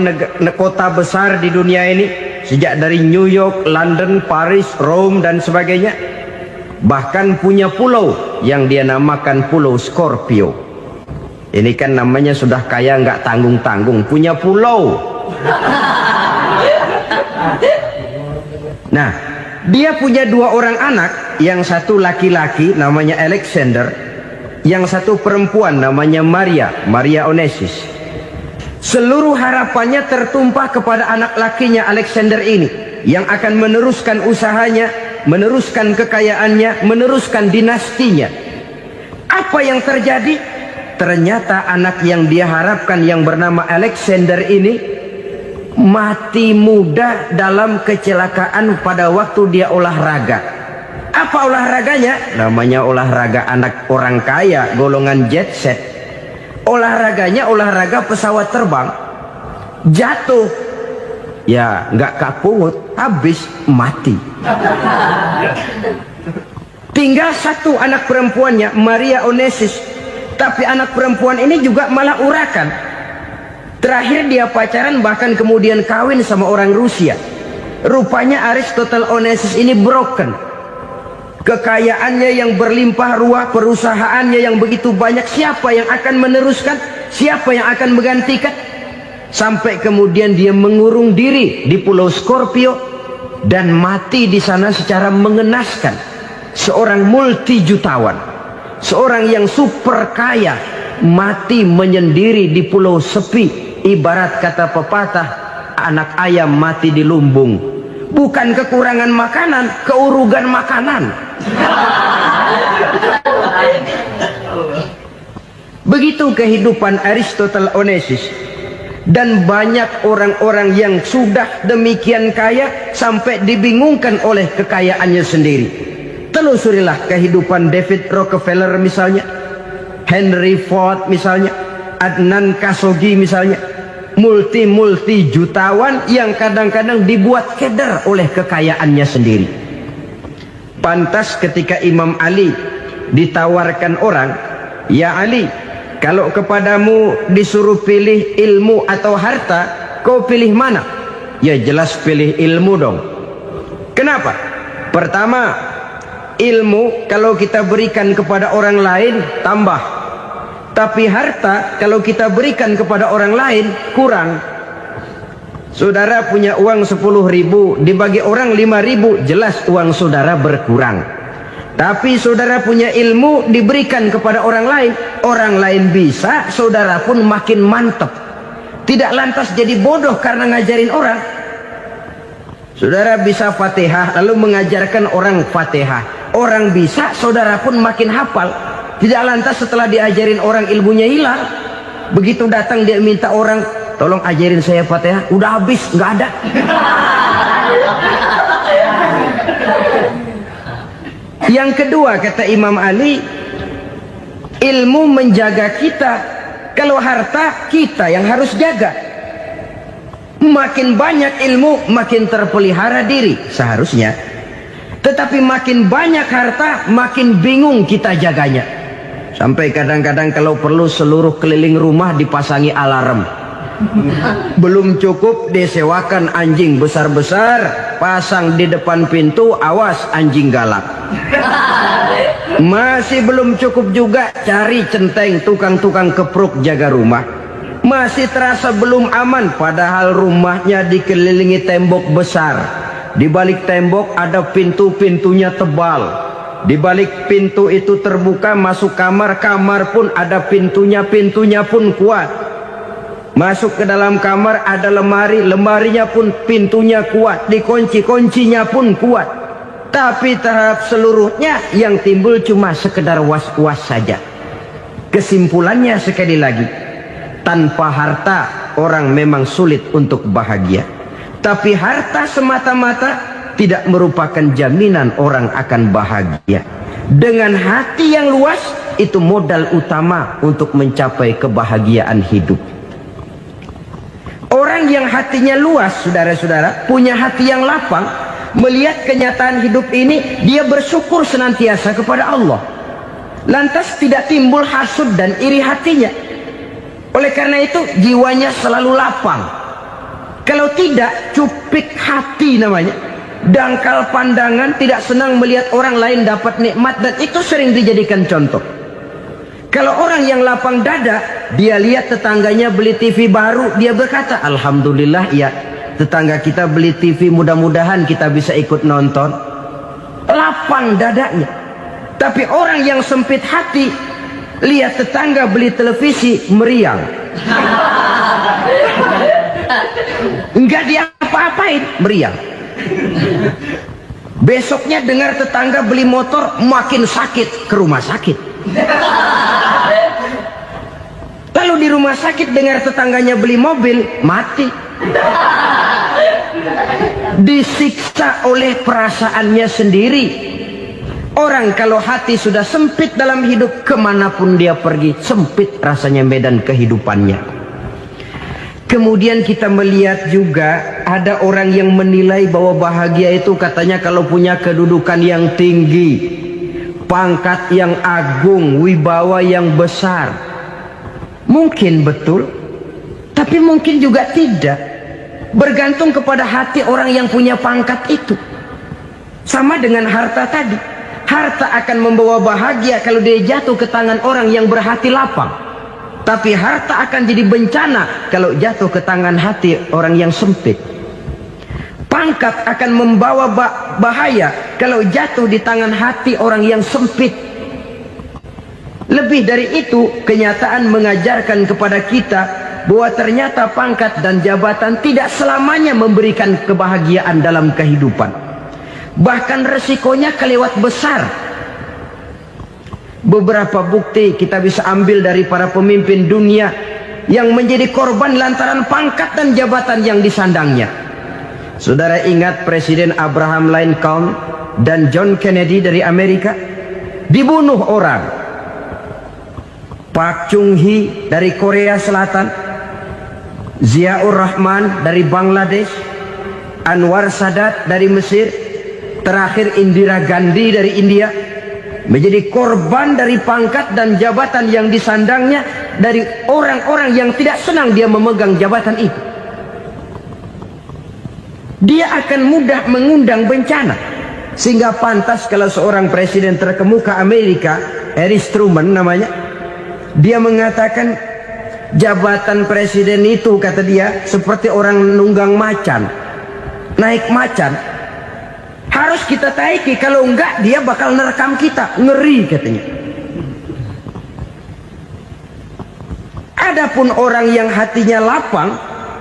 kota besar di dunia ini, sejak dari New York, London, Paris, Rome dan sebagainya. Bahkan punya pulau yang dia namakan Pulau Scorpio. Ini kan namanya sudah kaya nggak tanggung-tanggung, punya pulau. Nah, dia punya 2 orang anak, yang satu laki-laki namanya Alexander, yang satu perempuan namanya Maria Onesius. Seluruh harapannya tertumpah kepada anak lakinya Alexander ini, yang akan meneruskan usahanya, meneruskan kekayaannya, meneruskan dinastinya. Apa yang terjadi? Ternyata anak yang dia harapkan yang bernama Alexander ini mati muda dalam kecelakaan pada waktu dia olahraga. Apa olahraganya? Namanya olahraga anak orang kaya, golongan jet set. Olahraganya olahraga pesawat terbang. Jatuh, ya nggak kapungut, habis mati. Tinggal satu anak perempuannya, Maria Onesius. Tapi anak perempuan ini juga malah urakan. Terakhir dia pacaran, bahkan kemudian kawin sama orang Rusia. Rupanya Aristotle Onesius ini broken. Kekayaannya yang berlimpah ruah, perusahaannya yang begitu banyak, siapa yang akan meneruskan? Siapa yang akan menggantikan? Sampai kemudian dia mengurung diri di Pulau Scorpio dan mati di sana secara mengenaskan. Seorang multi jutawan, seorang yang super kaya, mati menyendiri di pulau sepi. Ibarat kata pepatah, anak ayam mati di lumbung. Bukan kekurangan makanan, keurugan makanan. Begitu kehidupan Aristotle Onesius. Dan banyak orang-orang yang sudah demikian kaya sampai dibingungkan oleh kekayaannya sendiri. Telusurilah kehidupan David Rockefeller misalnya, Henry Ford misalnya, Adnan Khashoggi misalnya. Multi jutawan yang kadang-kadang dibuat keder oleh kekayaannya sendiri. Pantas ketika Imam Ali ditawarkan orang, "Ya Ali, kalau kepadamu disuruh pilih ilmu atau harta, kau pilih mana?" Ya jelas pilih ilmu dong. Kenapa? Pertama, ilmu kalau kita berikan kepada orang lain tambah. Tapi harta kalau kita berikan kepada orang lain kurang. Saudara punya uang 10.000, dibagi orang 5.000, jelas uang saudara berkurang. Tapi saudara punya ilmu, diberikan kepada orang lain bisa, saudara pun makin mantap. Tidak lantas jadi bodoh karena ngajarin orang. Saudara bisa Fatihah lalu mengajarkan orang Fatihah. Orang bisa, saudara pun makin hafal. Tidak lantas setelah diajarin orang ilmunya hilang. Begitu datang dia minta orang, "Tolong ajarin saya Fatihah." Udah habis, nggak ada. Yang kedua kata Imam Ali, ilmu menjaga kita. Kalau harta kita yang harus jaga. Makin banyak ilmu makin terpelihara diri seharusnya. Tetapi makin banyak harta makin bingung kita jaganya. Sampai kadang-kadang kalau perlu seluruh keliling rumah dipasangi alarm. Belum cukup disewakan anjing besar-besar, pasang di depan pintu, awas anjing galak. Masih belum cukup juga, cari centeng tukang-tukang kepruk jaga rumah. Masih terasa belum aman, padahal rumahnya dikelilingi tembok besar. Di balik tembok ada pintu-pintunya tebal. Di balik pintu itu terbuka, masuk kamar, kamar pun ada pintunya, pintunya pun kuat. Masuk ke dalam kamar ada lemari, lemarinya pun pintunya kuat, dikunci, kuncinya pun kuat. Tapi terhadap seluruhnya yang timbul cuma sekedar was-was saja. Kesimpulannya sekali lagi, tanpa harta orang memang sulit untuk bahagia. Tapi harta semata-mata tidak merupakan jaminan orang akan bahagia. Dengan hati yang luas, itu modal utama untuk mencapai kebahagiaan hidup. Orang yang hatinya luas, saudara-saudara, punya hati yang lapang, melihat kenyataan hidup ini, dia bersyukur senantiasa kepada Allah. Lantas tidak timbul hasud dan iri hatinya. Oleh karena itu, jiwanya selalu lapang. Kalau tidak, cupik hati namanya. Dangkal pandangan, tidak senang melihat orang lain dapat nikmat, dan itu sering dijadikan contoh. Kalau orang yang lapang dada, dia lihat tetangganya beli TV baru, dia berkata, alhamdulillah ya, tetangga kita beli TV, mudah-mudahan kita bisa ikut nonton. Lapang dadanya. Tapi orang yang sempit hati, lihat tetangga beli televisi, meriang. Enggak diapa-apain, meriang. Besoknya dengar tetangga beli motor, makin sakit, ke rumah sakit. Lalu di rumah sakit dengar tetangganya beli mobil, mati. Disiksa oleh perasaannya sendiri. Orang kalau hati sudah sempit dalam hidup, kemanapun dia pergi, sempit rasanya medan kehidupannya. Kemudian kita melihat juga ada orang yang menilai bahwa bahagia itu katanya kalau punya kedudukan yang tinggi, pangkat yang agung, wibawa yang besar. Mungkin betul, tapi mungkin juga tidak. Bergantung kepada hati orang yang punya pangkat itu. Sama dengan harta tadi. Harta akan membawa bahagia kalau dia jatuh ke tangan orang yang berhati lapang. Tapi harta akan jadi bencana kalau jatuh ke tangan hati orang yang sempit. Pangkat akan membawa bahaya kalau jatuh di tangan hati orang yang sempit. Lebih dari itu, kenyataan mengajarkan kepada kita bahwa ternyata pangkat dan jabatan tidak selamanya memberikan kebahagiaan dalam kehidupan. Bahkan resikonya kelewat besar. Beberapa bukti kita bisa ambil dari para pemimpin dunia yang menjadi korban lantaran pangkat dan jabatan yang disandangnya. Saudara ingat Presiden Abraham Lincoln dan John Kennedy dari Amerika? Dibunuh orang. Park Chung-hee dari Korea Selatan, Ziaur Rahman dari Bangladesh, Anwar Sadat dari Mesir, terakhir Indira Gandhi dari India, menjadi korban dari pangkat dan jabatan yang disandangnya dari orang-orang yang tidak senang dia memegang jabatan itu. Dia akan mudah mengundang bencana. Sehingga pantas kalau seorang presiden terkemuka Amerika, Harry Truman namanya, dia mengatakan jabatan presiden itu, kata dia, seperti orang nunggang macan, naik macan. Harus kita taiki, kalau enggak dia bakal nerekam kita, ngeri katanya. Adapun orang yang hatinya lapang,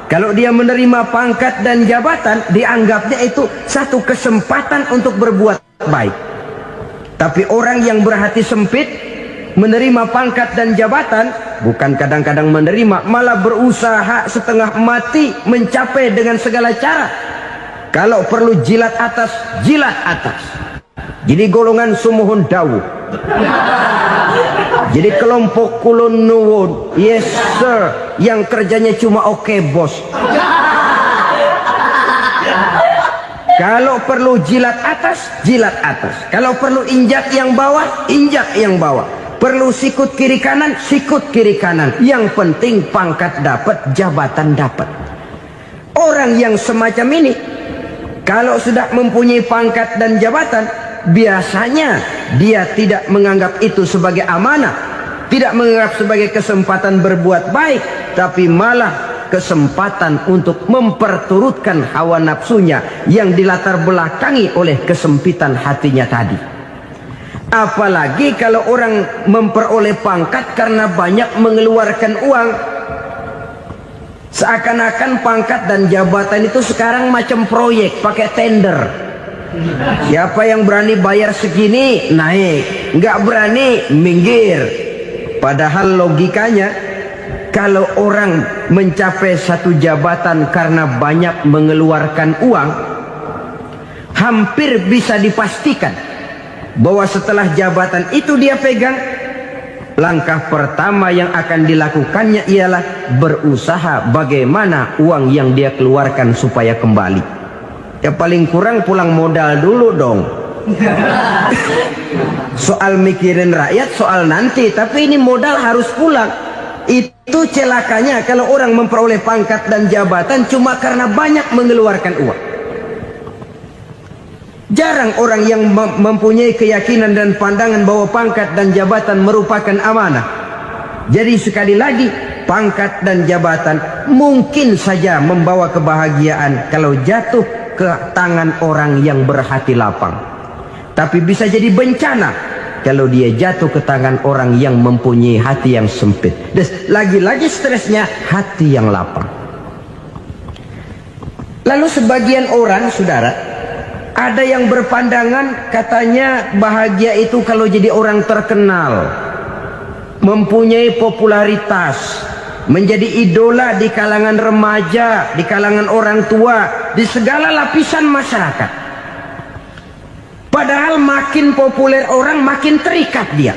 kalau dia menerima pangkat dan jabatan, dianggapnya itu satu kesempatan untuk berbuat baik. Tapi orang yang berhati sempit, menerima pangkat dan jabatan, bukan kadang-kadang menerima, malah berusaha setengah mati mencapai dengan segala cara. Kalau perlu jilat atas, jilat atas. Jadi golongan sumuhun dawuh. Jadi kelompok kulon nuwun, yes sir, yang kerjanya cuma oke bos. Kalau perlu jilat atas, jilat atas. Kalau perlu injak yang bawah, injak yang bawah. Perlu sikut kiri kanan, sikut kiri kanan. Yang penting pangkat dapat, jabatan dapat. Orang yang semacam ini, kalau sudah mempunyai pangkat dan jabatan, biasanya dia tidak menganggap itu sebagai amanah, tidak menganggap sebagai kesempatan berbuat baik, tapi malah kesempatan untuk memperturutkan hawa nafsunya yang dilatar belakangi oleh kesempitan hatinya tadi. Apalagi kalau orang memperoleh pangkat karena banyak mengeluarkan uang. Seakan-akan pangkat dan jabatan itu sekarang macam proyek, pakai tender. Siapa yang berani bayar segini, naik. Nggak berani, minggir. Padahal logikanya, kalau orang mencapai satu jabatan karena banyak mengeluarkan uang, hampir bisa dipastikan bahwa setelah jabatan itu dia pegang, langkah pertama yang akan dilakukannya ialah berusaha bagaimana uang yang dia keluarkan supaya kembali. Ya paling kurang pulang modal dulu dong. Soal mikirin rakyat soal nanti, tapi ini modal harus pulang. Itu celakanya kalau orang memperoleh pangkat dan jabatan cuma karena banyak mengeluarkan uang. Jarang orang yang mempunyai keyakinan dan pandangan bahwa pangkat dan jabatan merupakan amanah. Jadi sekali lagi, pangkat dan jabatan mungkin saja membawa kebahagiaan kalau jatuh ke tangan orang yang berhati lapang. Tapi bisa jadi bencana kalau dia jatuh ke tangan orang yang mempunyai hati yang sempit. Dan lagi-lagi stresnya hati yang lapang. Lalu sebagian orang, saudara, ada yang berpandangan katanya bahagia itu kalau jadi orang terkenal, mempunyai popularitas, menjadi idola di kalangan remaja, di kalangan orang tua, di segala lapisan masyarakat. Padahal makin populer orang makin terikat dia.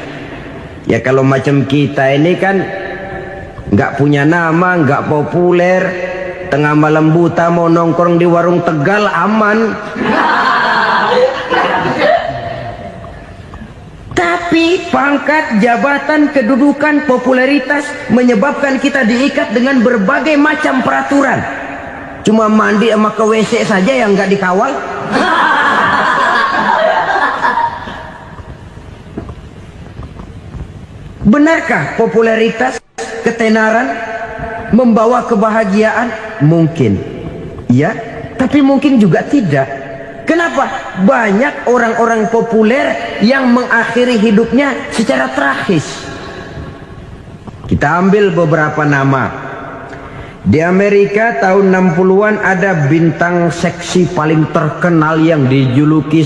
Ya kalau macam kita ini kan nggak punya nama, nggak populer, tengah malam buta mau nongkrong di warung Tegal aman. Tapi pangkat, jabatan, kedudukan, popularitas menyebabkan kita diikat dengan berbagai macam peraturan. Cuma mandi sama ke WC saja yang nggak dikawal. Benarkah popularitas, ketenaran membawa kebahagiaan? Mungkin. Ya, tapi mungkin juga tidak. Kenapa? Banyak orang-orang populer yang mengakhiri hidupnya secara tragis. Kita ambil beberapa nama. Di Amerika tahun 60-an ada bintang seksi paling terkenal yang dijuluki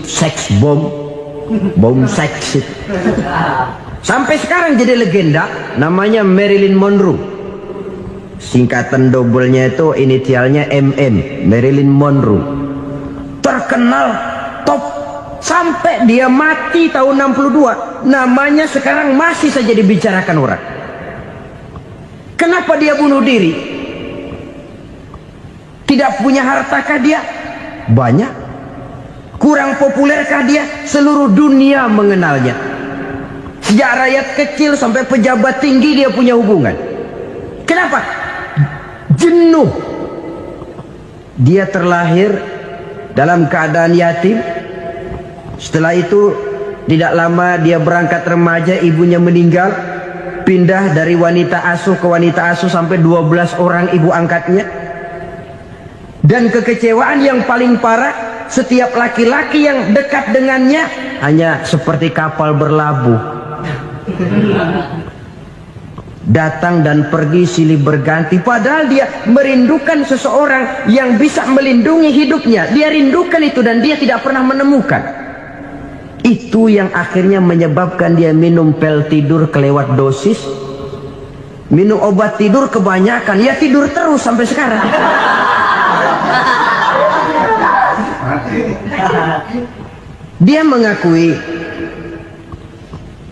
sex bomb. Bom seks. Sampai sekarang jadi legenda, namanya Marilyn Monroe. Singkatan dobelnya itu inisialnya MM, Marilyn Monroe. Terkenal, top, sampai dia mati tahun 62, namanya sekarang masih saja dibicarakan orang. Kenapa dia bunuh diri? Tidak punya hartakah dia? Banyak. Kurang populerkah dia? Seluruh dunia mengenalnya. Sejak rakyat kecil sampai pejabat tinggi dia punya hubungan. Kenapa? Jenuh. Dia terlahir dalam keadaan yatim. Setelah itu tidak lama dia berangkat remaja, ibunya meninggal. Pindah dari wanita asuh ke wanita asuh sampai 12 orang ibu angkatnya. Dan kekecewaan yang paling parah, setiap laki-laki yang dekat dengannya hanya seperti kapal berlabuh. Datang dan pergi silih berganti. Padahal dia merindukan seseorang yang bisa melindungi hidupnya. Dia rindukan itu dan dia tidak pernah menemukan. Itu yang akhirnya menyebabkan dia minum pil tidur kelewat dosis, minum obat tidur kebanyakan. Ya tidur terus sampai sekarang. Dia mengakui,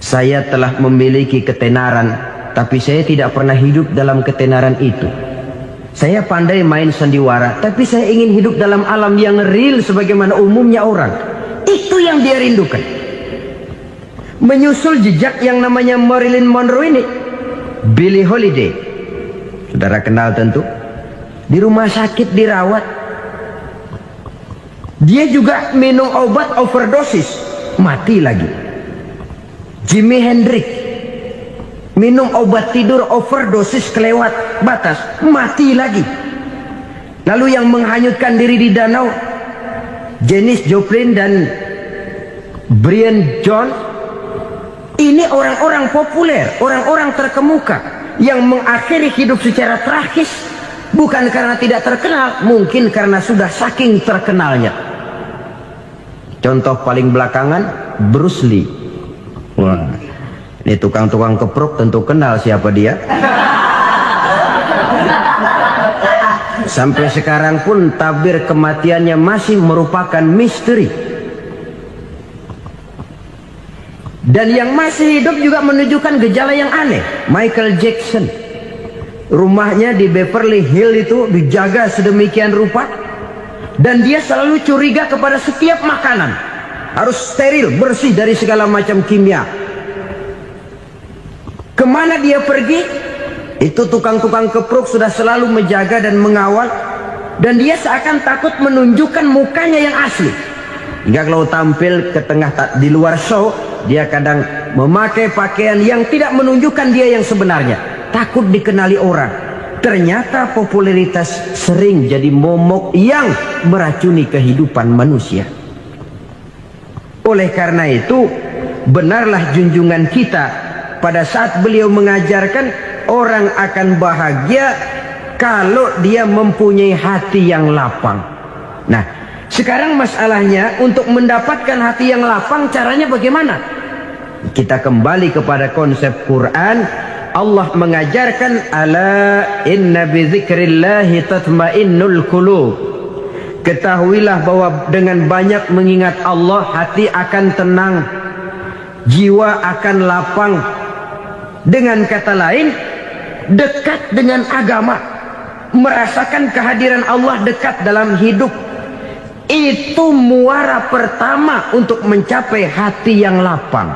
saya telah memiliki ketenaran, tapi saya tidak pernah hidup dalam ketenaran itu. Saya pandai main sandiwara, tapi saya ingin hidup dalam alam yang real sebagaimana umumnya orang. Itu yang dia rindukan. Menyusul jejak yang namanya Marilyn Monroe ini, Billie Holiday, saudara kenal tentu, di rumah sakit dirawat. Dia juga minum obat overdosis, mati lagi. Jimi Hendrix minum obat tidur overdosis kelewat batas, mati lagi. Lalu yang menghanyutkan diri di danau, Janis Joplin dan Brian Jones, Ini orang-orang populer, orang-orang terkemuka yang mengakhiri hidup secara tragis, bukan karena tidak terkenal, mungkin karena sudah saking terkenalnya. Contoh paling belakangan, Bruce Lee. Wah, ini tukang-tukang keprok tentu kenal siapa dia. Sampai sekarang pun tabir kematiannya masih merupakan misteri. Dan yang masih hidup juga menunjukkan gejala yang aneh. Michael Jackson, rumahnya di Beverly Hills itu dijaga sedemikian rupa, dan dia selalu curiga kepada setiap makanan harus steril, bersih dari segala macam kimia. Kemana dia pergi, itu tukang-tukang keprok sudah selalu menjaga dan mengawal, dan dia seakan takut menunjukkan mukanya yang asli. Hingga kalau tampil ke tengah di luar show, dia kadang memakai pakaian yang tidak menunjukkan dia yang sebenarnya, takut dikenali orang. Ternyata popularitas sering jadi momok yang meracuni kehidupan manusia. Oleh karena itu, benarlah junjungan kita pada saat beliau mengajarkan orang akan bahagia kalau dia mempunyai hati yang lapang. Nah, sekarang masalahnya untuk mendapatkan hati yang lapang, caranya bagaimana? Kita kembali kepada konsep Quran. Allah mengajarkan, ala inna bi dzikrillahi tatmainnul qulub. Ketahuilah bahwa dengan banyak mengingat Allah, hati akan tenang, jiwa akan lapang. Dengan kata lain, dekat dengan agama, merasakan kehadiran Allah dekat dalam hidup, itu muara pertama untuk mencapai hati yang lapang.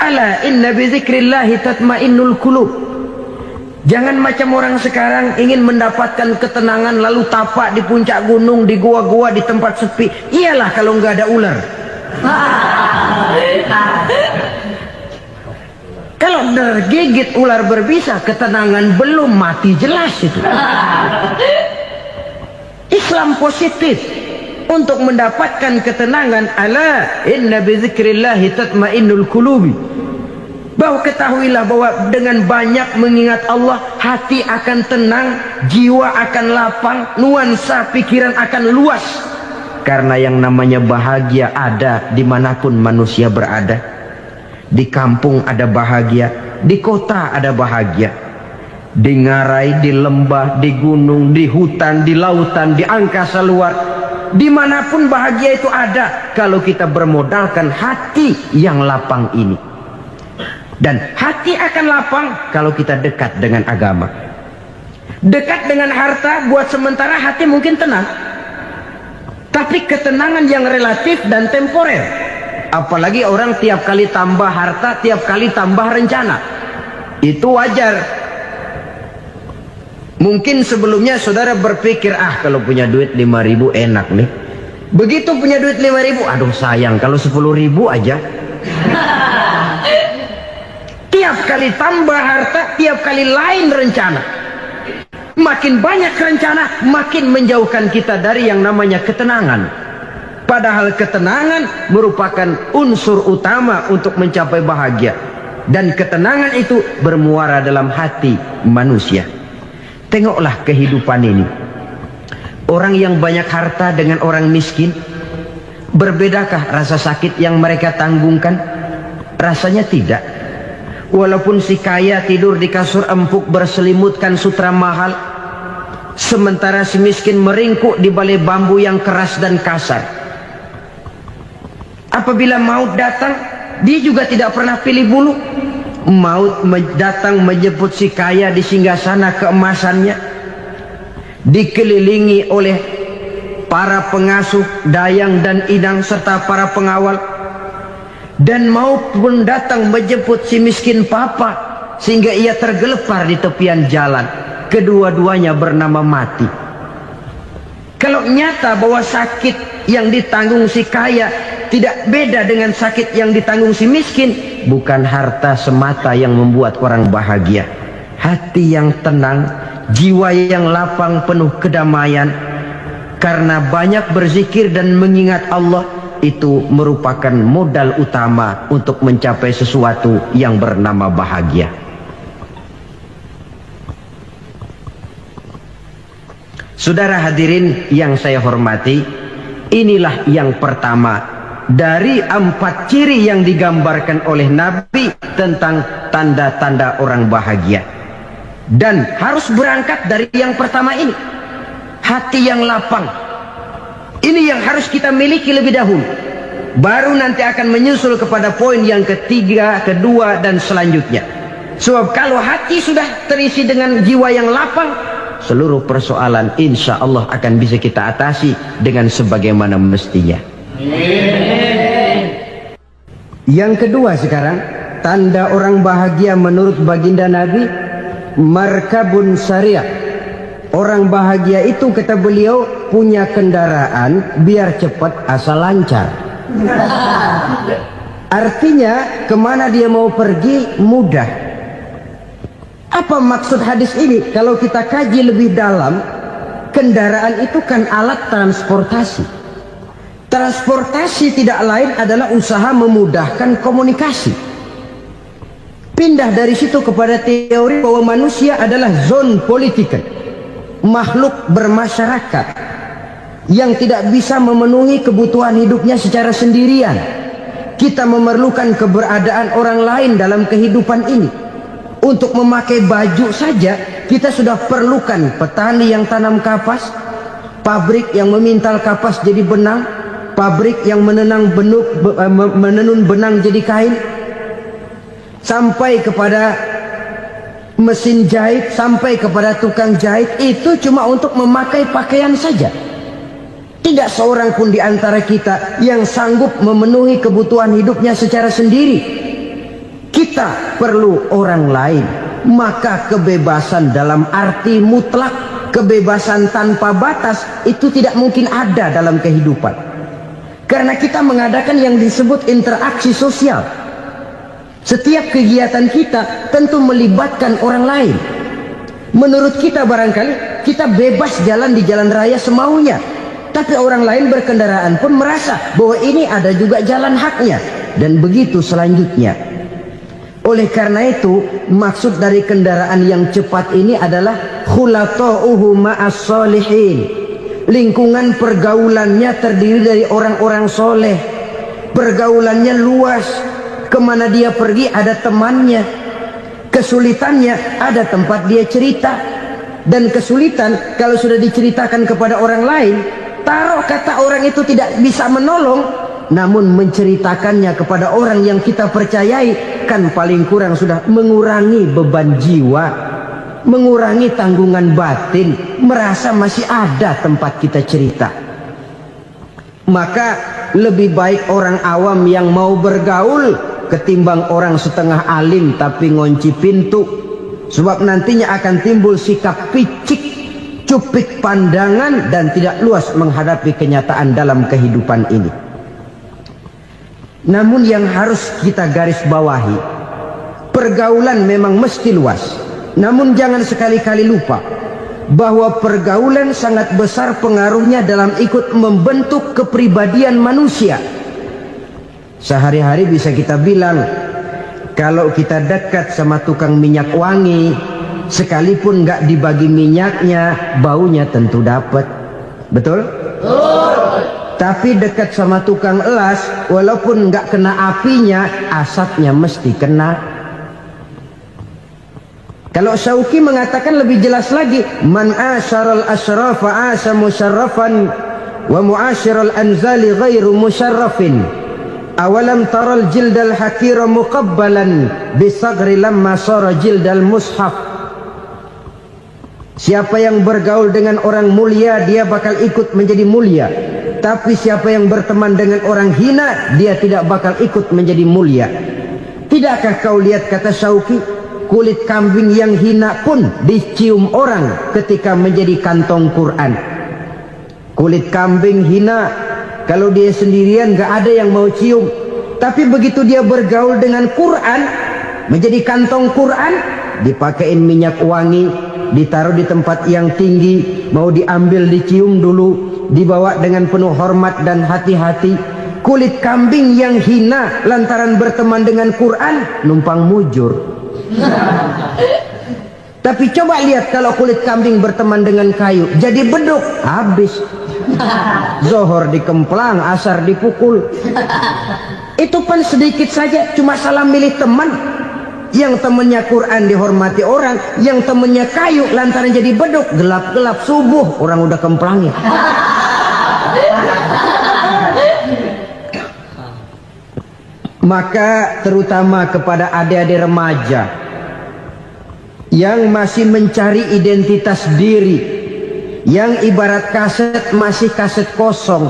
Ala inna bi dzikrillahi tatmainnul qulub. Jangan macam orang sekarang ingin mendapatkan ketenangan lalu tapak di puncak gunung, di gua-gua, di tempat sepi. Iyalah kalau nggak ada ular. Kalau tergigit ular berbisa, ketenangan belum, mati jelas itu. Islam positif untuk mendapatkan ketenangan. Ala inna bi dzikrillahi tatmainnul qulubi. Bahwa ketahuilah bahwa dengan banyak mengingat Allah, hati akan tenang, jiwa akan lapang, nuansa pikiran akan luas. Karena yang namanya bahagia ada dimanapun manusia berada. Di kampung ada bahagia, di kota ada bahagia, di ngarai, di lembah, di gunung, di hutan, di lautan, di angkasa luar, dimanapun bahagia itu ada kalau kita bermodalkan hati yang lapang ini. Dan hati akan lapang kalau kita dekat dengan agama. Dekat dengan harta buat sementara hati mungkin tenang, tapi ketenangan yang relatif dan temporer. Apalagi orang tiap kali tambah harta, tiap kali tambah rencana. Itu wajar. Mungkin sebelumnya saudara berpikir, kalau punya duit 5.000 enak nih. Begitu punya duit 5.000, aduh sayang kalau 10.000 aja. Tiap kali tambah harta, tiap kali lain rencana. Makin banyak rencana, makin menjauhkan kita dari yang namanya ketenangan. Padahal ketenangan merupakan unsur utama untuk mencapai bahagia. Dan ketenangan itu bermuara dalam hati manusia. Tengoklah kehidupan ini. Orang yang banyak harta dengan orang miskin, berbedakah rasa sakit yang mereka tanggungkan? Rasanya tidak. Walaupun si kaya tidur di kasur empuk berselimutkan sutra mahal, sementara si miskin meringkuk di balai bambu yang keras dan kasar. Apabila maut datang, dia juga tidak pernah pilih bulu. Maut datang menjemput si kaya di singgasana keemasannya, dikelilingi oleh para pengasuh, dayang dan inang serta para pengawal. Dan maut pun datang menjemput si miskin papa, sehingga ia tergelepar di tepian jalan. Kedua-duanya bernama mati. Kalau nyata bahwa sakit yang ditanggung si kaya tidak beda dengan sakit yang ditanggung si miskin, bukan harta semata yang membuat orang bahagia. Hati yang tenang, jiwa yang lapang penuh kedamaian, karena banyak berzikir dan mengingat Allah, itu merupakan modal utama untuk mencapai sesuatu yang bernama bahagia. Saudara hadirin yang saya hormati, inilah yang pertama dari 4 ciri yang digambarkan oleh Nabi tentang tanda-tanda orang bahagia. Dan harus berangkat dari yang pertama ini, hati yang lapang. Ini yang harus kita miliki lebih dahulu. Baru nanti akan menyusul kepada poin yang ketiga, kedua, dan selanjutnya. Sebab kalau hati sudah terisi dengan jiwa yang lapang, seluruh persoalan insya Allah akan bisa kita atasi dengan sebagaimana mestinya. Yang kedua sekarang, tanda orang bahagia menurut baginda Nabi, markabun syariah. Orang bahagia itu, kata beliau, punya kendaraan biar cepat asal lancar. Artinya kemana dia mau pergi mudah. Apa maksud hadis ini? Kalau kita kaji lebih dalam, kendaraan itu kan alat transportasi. Transportasi tidak lain adalah usaha memudahkan komunikasi. Pindah dari situ kepada teori bahwa manusia adalah zon political, makhluk bermasyarakat yang tidak bisa memenuhi kebutuhan hidupnya secara sendirian. Kita memerlukan keberadaan orang lain dalam kehidupan ini. Untuk memakai baju saja kita sudah perlukan petani yang tanam kapas, pabrik yang memintal kapas jadi benang, pabrik yang menenun benang jadi kain, sampai kepada mesin jahit, sampai kepada tukang jahit. Itu cuma untuk memakai pakaian saja. Tidak seorang pun di antara kita yang sanggup memenuhi kebutuhan hidupnya secara sendiri. Kita perlu orang lain. Maka kebebasan dalam arti mutlak, kebebasan tanpa batas, itu tidak mungkin ada dalam kehidupan. Karena kita mengadakan yang disebut interaksi sosial. Setiap kegiatan kita tentu melibatkan orang lain. Menurut kita barangkali kita bebas jalan di jalan raya semaunya, tapi orang lain berkendaraan pun merasa bahwa ini ada juga jalan haknya, dan begitu selanjutnya. Oleh karena itu, maksud dari kendaraan yang cepat ini adalah khulato'uhu ma'as solihin. Lingkungan pergaulannya terdiri dari orang-orang soleh. Pergaulannya luas. Kemana dia pergi ada temannya. Kesulitannya ada tempat dia cerita. Dan kesulitan kalau sudah diceritakan kepada orang lain, taruh kata orang itu tidak bisa menolong, namun menceritakannya kepada orang yang kita percayai, kan paling kurang sudah mengurangi beban jiwa, mengurangi tanggungan batin, merasa masih ada tempat kita cerita. Maka lebih baik orang awam yang mau bergaul ketimbang orang setengah alim tapi ngunci pintu. Sebab nantinya akan timbul sikap picik, cupik pandangan, dan tidak luas menghadapi kenyataan dalam kehidupan ini. Namun yang harus kita garis bawahi, pergaulan memang mesti luas. Namun jangan sekali-kali lupa bahwa pergaulan sangat besar pengaruhnya dalam ikut membentuk kepribadian manusia. Sehari-hari bisa kita bilang, kalau kita dekat sama tukang minyak wangi, sekalipun nggak dibagi minyaknya, baunya tentu dapat. Betul? Tapi dekat sama tukang elas, walaupun nggak kena apinya, asapnya mesti kena. Kalau Syauqi mengatakan lebih jelas lagi, man asyaral asrafa asa musyarrafan wa muasyiral anzali ghairu musyarrafin. Awalam taral jildal hakira muqabbalan bisagri lamma sara jildal mushaf. Siapa yang bergaul dengan orang mulia, dia bakal ikut menjadi mulia. Tapi siapa yang berteman dengan orang hina, dia tidak bakal ikut menjadi mulia. Tidakkah kau lihat, kata Syauqi, kulit kambing yang hina pun dicium orang ketika menjadi kantong Quran. Kulit kambing hina, kalau dia sendirian gak ada yang mau cium. Tapi begitu dia bergaul dengan Quran, menjadi kantong Quran, dipakein minyak wangi, ditaruh di tempat yang tinggi, mau diambil dicium dulu, dibawa dengan penuh hormat dan hati-hati. Kulit kambing yang hina lantaran berteman dengan Quran, numpang mujur. Tapi coba lihat kalau kulit kambing berteman dengan kayu, jadi beduk, habis. Zohor dikemplang, asar dipukul. Itu pun sedikit saja, cuma salah milih teman. Yang temannya Quran dihormati orang, yang temannya kayu lantaran jadi beduk, gelap-gelap subuh orang udah kemplangnya. Maka terutama kepada adik-adik remaja yang masih mencari identitas diri, yang ibarat kaset masih kaset kosong,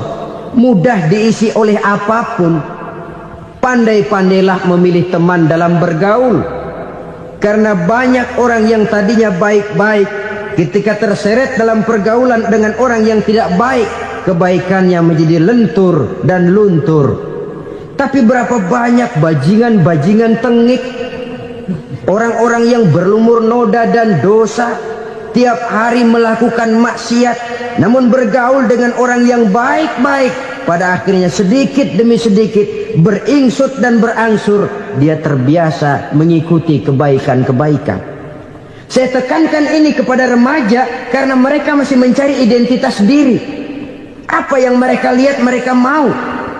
mudah diisi oleh apapun, pandai-pandailah memilih teman dalam bergaul. Karena banyak orang yang tadinya baik-baik, ketika terseret dalam pergaulan dengan orang yang tidak baik, kebaikannya menjadi lentur dan luntur. Tapi berapa banyak bajingan-bajingan tengik, orang-orang yang berlumur noda dan dosa, tiap hari melakukan maksiat, namun bergaul dengan orang yang baik-baik, pada akhirnya sedikit demi sedikit beringsut dan berangsur dia terbiasa mengikuti kebaikan-kebaikan. Saya tekankan ini kepada remaja karena mereka masih mencari identitas diri. Apa yang mereka lihat mereka mau,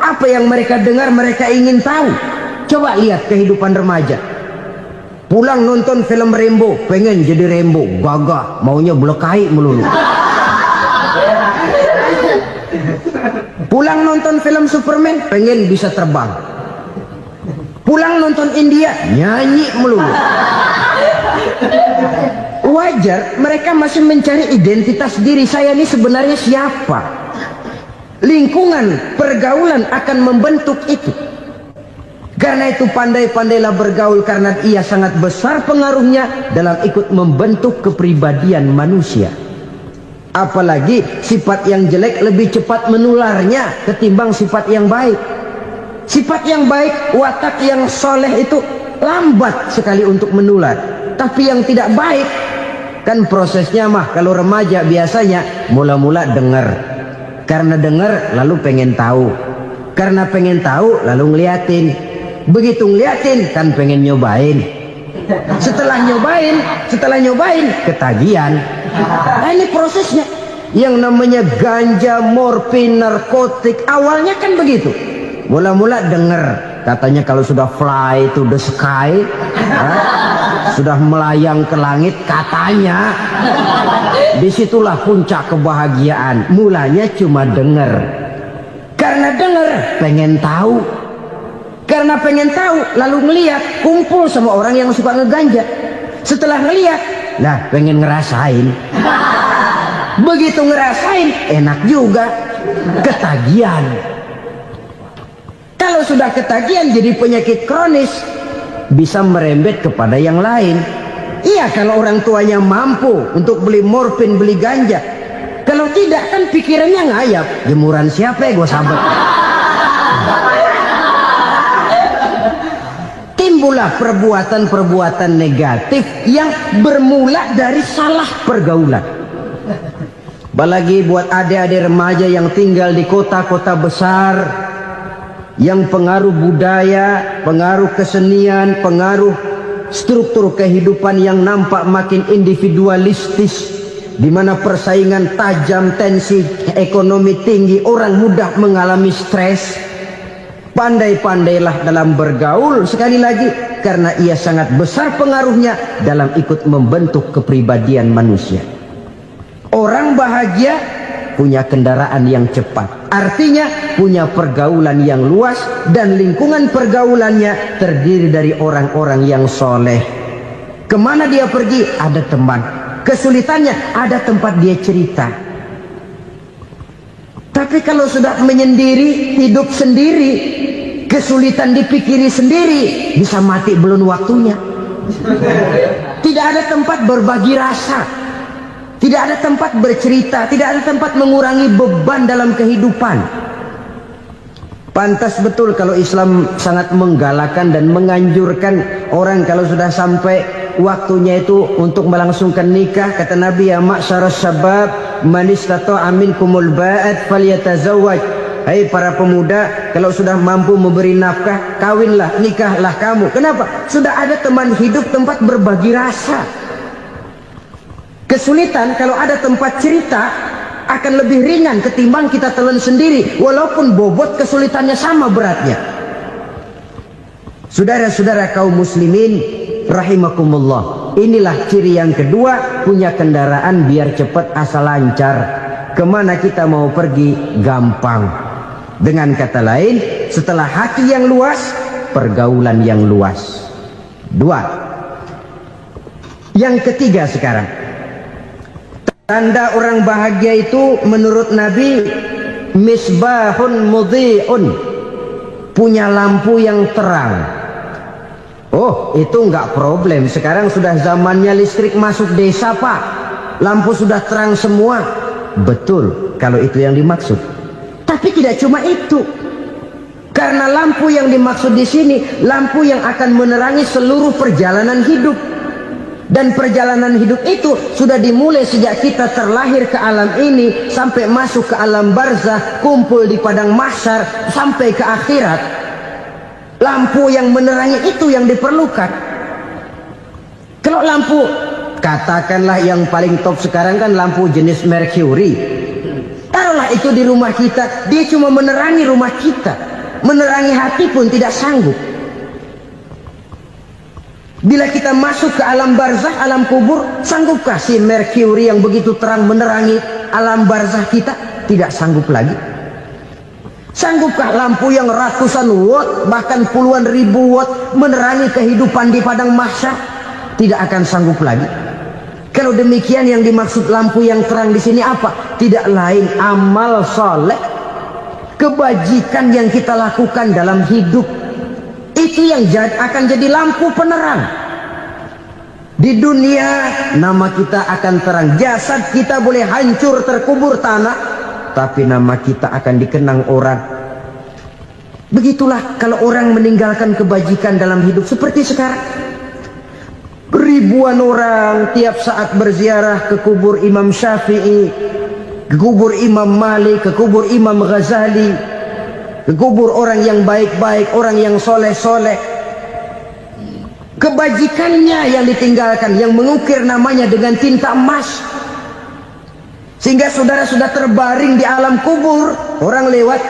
apa yang mereka dengar mereka ingin tahu. Coba lihat kehidupan remaja. Pulang nonton film Rambo, pengen jadi Rambo, gagah, maunya belekai melulu. Pulang nonton film Superman, pengen bisa terbang. Pulang nonton India, nyanyi melulu. Wajar, mereka masih mencari identitas diri. Saya ini sebenarnya siapa? Lingkungan, pergaulan akan membentuk itu. Karena itu pandai-pandailah bergaul, karena ia sangat besar pengaruhnya dalam ikut membentuk kepribadian manusia. Apalagi sifat yang jelek lebih cepat menularnya ketimbang sifat yang baik. Sifat yang baik, watak yang soleh itu lambat sekali untuk menular. Tapi yang tidak baik, kan prosesnya mah kalau remaja biasanya mula-mula dengar. Karena dengar lalu pengen tahu. Karena pengen tahu lalu ngeliatin. Begitu ngeliatin kan pengen nyobain. Setelah nyobain ketagihan. Nah, ini prosesnya. Yang namanya ganja, morfin, narkotik, awalnya kan begitu. Mula-mula dengar, katanya kalau sudah fly to the sky, sudah melayang ke langit, katanya disitulah puncak kebahagiaan. Mulanya cuma dengar. Karena dengar pengen tahu. Karena pengen tahu lalu ngeliat, kumpul sama orang yang suka ngeganja. Setelah ngeliat, nah pengen ngerasain. Begitu ngerasain enak juga, ketagihan. Kalau sudah ketagihan jadi penyakit kronis, bisa merembet kepada yang lain. Iya, kalau orang tuanya mampu untuk beli morfin, beli ganja. Kalau tidak kan pikirannya ngayap, jemuran siapa ya gue sahabat. Timbullah perbuatan-perbuatan negatif yang bermula dari salah pergaulan. Apalagi buat adik-adik remaja yang tinggal di kota-kota besar, yang pengaruh budaya, pengaruh kesenian, pengaruh struktur kehidupan yang nampak makin individualistis, di mana persaingan tajam, tensi ekonomi tinggi, orang mudah mengalami stres. Pandai-pandailah dalam bergaul, sekali lagi, karena ia sangat besar pengaruhnya dalam ikut membentuk kepribadian manusia. Orang bahagia punya kendaraan yang cepat, artinya punya pergaulan yang luas, dan lingkungan pergaulannya terdiri dari orang-orang yang soleh. Kemana dia pergi ada teman, kesulitannya ada tempat dia cerita. Tapi kalau sudah menyendiri, hidup sendiri, kesulitan dipikiri sendiri, bisa mati belum waktunya. Tidak ada tempat berbagi rasa, tidak ada tempat bercerita, tidak ada tempat mengurangi beban dalam kehidupan. Pantas betul kalau Islam sangat menggalakkan dan menganjurkan orang kalau sudah sampai waktunya itu untuk melangsungkan nikah. Kata Nabi, ya ma'syaras syabab man istata'a minkumul ba'at falyatazawwaj. Hai para pemuda, kalau sudah mampu memberi nafkah, kawinlah, nikahlah kamu. Kenapa? Sudah ada teman hidup, tempat berbagi rasa. Kesulitan kalau ada tempat cerita akan lebih ringan ketimbang kita telan sendiri, walaupun bobot kesulitannya sama beratnya. Saudara-saudara kaum muslimin rahimakumullah, inilah ciri yang kedua, punya kendaraan biar cepat asal lancar. Kemana kita mau pergi gampang. Dengan kata lain, setelah hati yang luas, pergaulan yang luas. Dua. Yang ketiga sekarang, tanda orang bahagia itu menurut Nabi, misbahun mudhi'un, punya lampu yang terang. Oh, itu enggak problem. Sekarang sudah zamannya listrik masuk desa, Pak. Lampu sudah terang semua. Betul, kalau itu yang dimaksud. Tapi tidak cuma itu. Karena lampu yang dimaksud di sini, lampu yang akan menerangi seluruh perjalanan hidup. Dan perjalanan hidup itu sudah dimulai sejak kita terlahir ke alam ini, sampai masuk ke alam barzah, kumpul di padang mahsyar, sampai ke akhirat. Lampu yang menerangi itu yang diperlukan. Kalau lampu, katakanlah yang paling top sekarang kan lampu jenis Mercury. Taruhlah itu di rumah kita, dia cuma menerangi rumah kita, menerangi hati pun tidak sanggup. Bila kita masuk ke alam barzah, alam kubur, sanggupkah si Mercury yang begitu terang menerangi alam barzah kita? Tidak sanggup lagi. Sanggupkah lampu yang ratusan watt, bahkan puluhan ribu watt menerangi kehidupan di padang mahsyar? Tidak akan sanggup lagi. Kalau demikian, yang dimaksud lampu yang terang di sini apa? Tidak lain amal soleh, kebajikan yang kita lakukan dalam hidup. Itu yang akan jadi lampu penerang. Di dunia nama kita akan terang. Jasad kita boleh hancur terkubur tanah, tapi nama kita akan dikenang orang. Begitulah kalau orang meninggalkan kebajikan dalam hidup seperti sekarang. Ribuan orang tiap saat berziarah ke kubur Imam Syafi'i, ke kubur Imam Malik, ke kubur Imam Ghazali, ke kubur orang yang baik-baik, orang yang soleh-soleh. Kebajikannya yang ditinggalkan, yang mengukir namanya dengan tinta emas. Sehingga saudara sudah terbaring di alam kubur, orang lewat,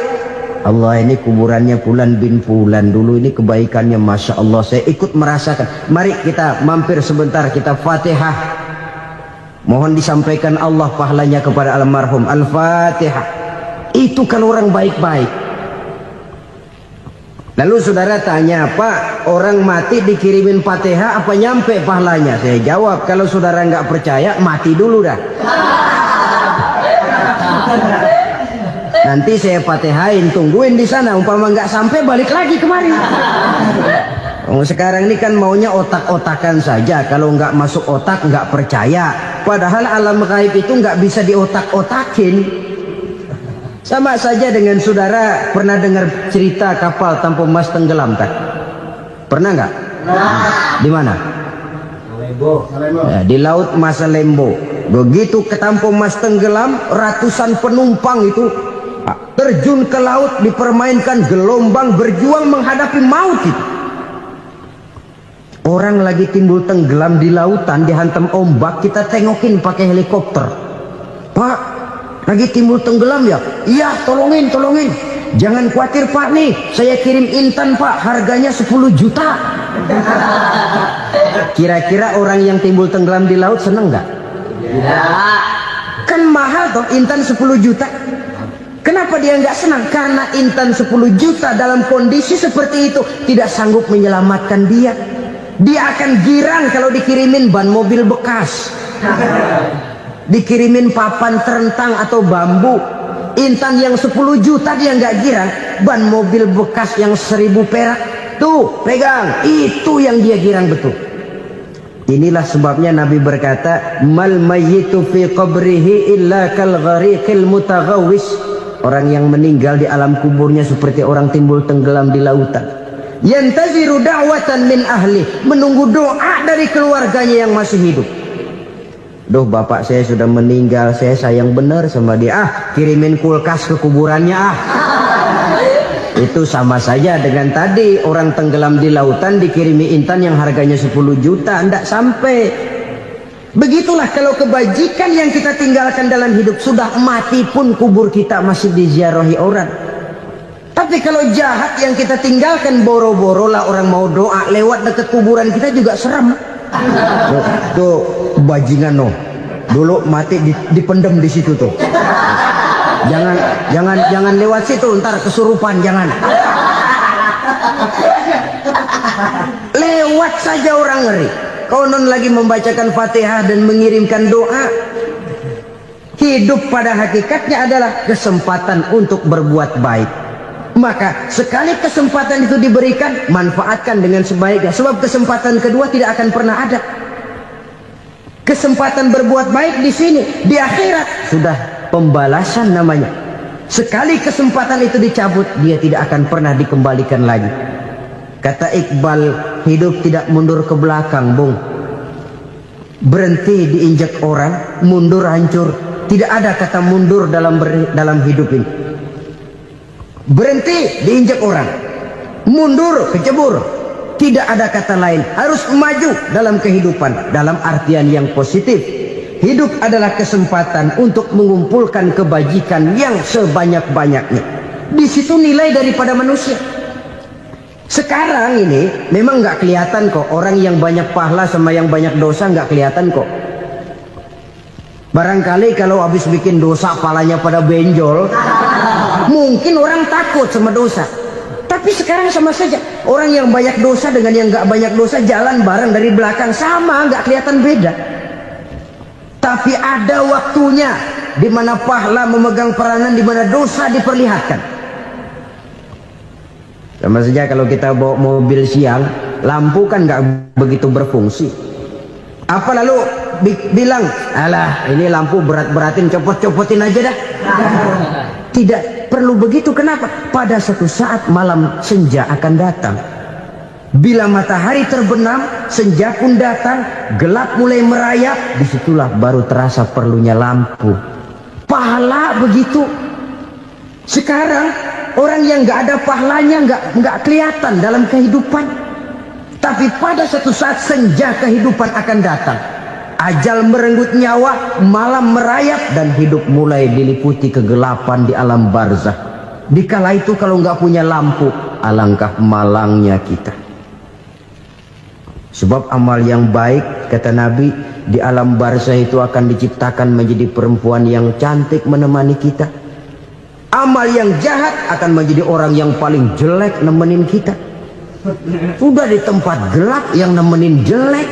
Allah, ini kuburannya Fulan bin Fulan, dulu ini kebaikannya Masya Allah, saya ikut merasakan. Mari kita mampir sebentar, kita Fatihah. Mohon disampaikan Allah pahalanya kepada almarhum. Al-Fatihah. Itu kalau orang baik-baik. Lalu saudara tanya, Pak, orang mati dikirimin Fatihah apa nyampe pahalanya? Saya jawab, kalau saudara nggak percaya, mati dulu dah. Nanti saya Fatihain, tungguin di sana. Umpama nggak sampai, balik lagi kemari. Sekarang ini kan maunya otak-otakan saja. Kalau nggak masuk otak, nggak percaya. Padahal alam gaib itu nggak bisa diotak-otakin. Sama saja dengan saudara pernah dengar cerita kapal Tampu Mas tenggelam kan? Pernah nggak? Di mana? Ya, di laut Masalembo. Begitu ke Tampu Mas tenggelam, ratusan penumpang itu terjun ke laut, dipermainkan gelombang, berjuang menghadapi maut itu. Orang lagi timbul tenggelam di lautan, dihantam ombak, kita tengokin pakai helikopter. Pak, lagi timbul tenggelam ya? Iya, tolongin. Jangan khawatir Pak, nih saya kirim intan Pak, harganya 10 juta. Kira-kira orang yang timbul tenggelam di laut seneng nggak? Ya. Kan mahal toh intan 10 juta. Kenapa dia nggak senang? Karena intan 10 juta dalam kondisi seperti itu tidak sanggup menyelamatkan dia. Dia akan girang kalau dikirimin ban mobil bekas, dikirimin papan terentang atau bambu. Intan yang 10 juta dia nggak girang. Ban mobil bekas yang 1000 perak, tuh pegang, itu yang dia girang betul. Inilah sebabnya Nabi berkata, mal mayyitu fi qabrihi illa kal ghariqil mutaghawwis. Orang yang meninggal di alam kuburnya seperti orang timbul tenggelam di lautan. Yantaziru da'watan min ahli, menunggu doa dari keluarganya yang masih hidup. Duh, bapak saya sudah meninggal, saya sayang benar sama dia. Kirimin kulkas ke kuburannya Itu sama saja dengan tadi orang tenggelam di lautan dikirimi intan yang harganya 10 juta, tidak sampai. Begitulah kalau kebajikan yang kita tinggalkan dalam hidup, sudah mati pun kubur kita masih diziarahi orang. Tapi kalau jahat yang kita tinggalkan, boro-boro lah orang mau doa lewat dekat kuburan kita juga seram. Tuh bajingan no, dulu mati dipendem di situ tuh. Jangan lewat situ, ntar kesurupan, jangan. Lewat saja orang ngeri. Konon lagi membacakan Fatihah dan mengirimkan doa. Hidup pada hakikatnya adalah kesempatan untuk berbuat baik. Maka sekali kesempatan itu diberikan, manfaatkan dengan sebaiknya. Sebab kesempatan kedua tidak akan pernah ada. Kesempatan berbuat baik di sini, di akhirat sudah pembalasan namanya. Sekali kesempatan itu dicabut, dia tidak akan pernah dikembalikan lagi. Kata Iqbal, hidup tidak mundur ke belakang, Bung. Berhenti diinjak orang, mundur hancur. Tidak ada kata mundur dalam hidup ini. Berhenti diinjak orang, mundur kecebur. Tidak ada kata lain, harus maju dalam kehidupan dalam artian yang positif. Hidup adalah kesempatan untuk mengumpulkan kebajikan yang sebanyak-banyaknya. Di situ nilai daripada manusia. Sekarang ini memang nggak kelihatan kok, orang yang banyak pahala sama yang banyak dosa nggak kelihatan kok. Barangkali kalau habis bikin dosa palanya pada benjol, mungkin orang takut sama dosa. Tapi sekarang sama saja, orang yang banyak dosa dengan yang nggak banyak dosa jalan bareng dari belakang, sama, nggak kelihatan beda. Tapi ada waktunya di mana pahala memegang peranan, di mana dosa diperlihatkan. Sama saja kalau kita bawa mobil siang, lampu kan nggak begitu berfungsi. Apa lalu bilang, alah ini lampu berat-beratin, copot-copotin aja dah. Tidak perlu begitu. Kenapa? Pada suatu saat malam senja akan datang. Bila matahari terbenam, senja pun datang, gelap mulai merayap, disitulah baru terasa perlunya lampu. Pahala begitu. Sekarang orang yang nggak ada pahalanya nggak kelihatan dalam kehidupan. Tapi pada suatu saat senja kehidupan akan datang. Ajal merenggut nyawa, malam merayap, dan hidup mulai diliputi kegelapan di alam barzah. Dikala itu kalau nggak punya lampu, alangkah malangnya kita. Sebab amal yang baik, kata Nabi, di alam barzah itu akan diciptakan menjadi perempuan yang cantik menemani kita. Amal yang jahat akan menjadi orang yang paling jelek nemenin kita. Sudah di tempat gelap yang nemenin jelek.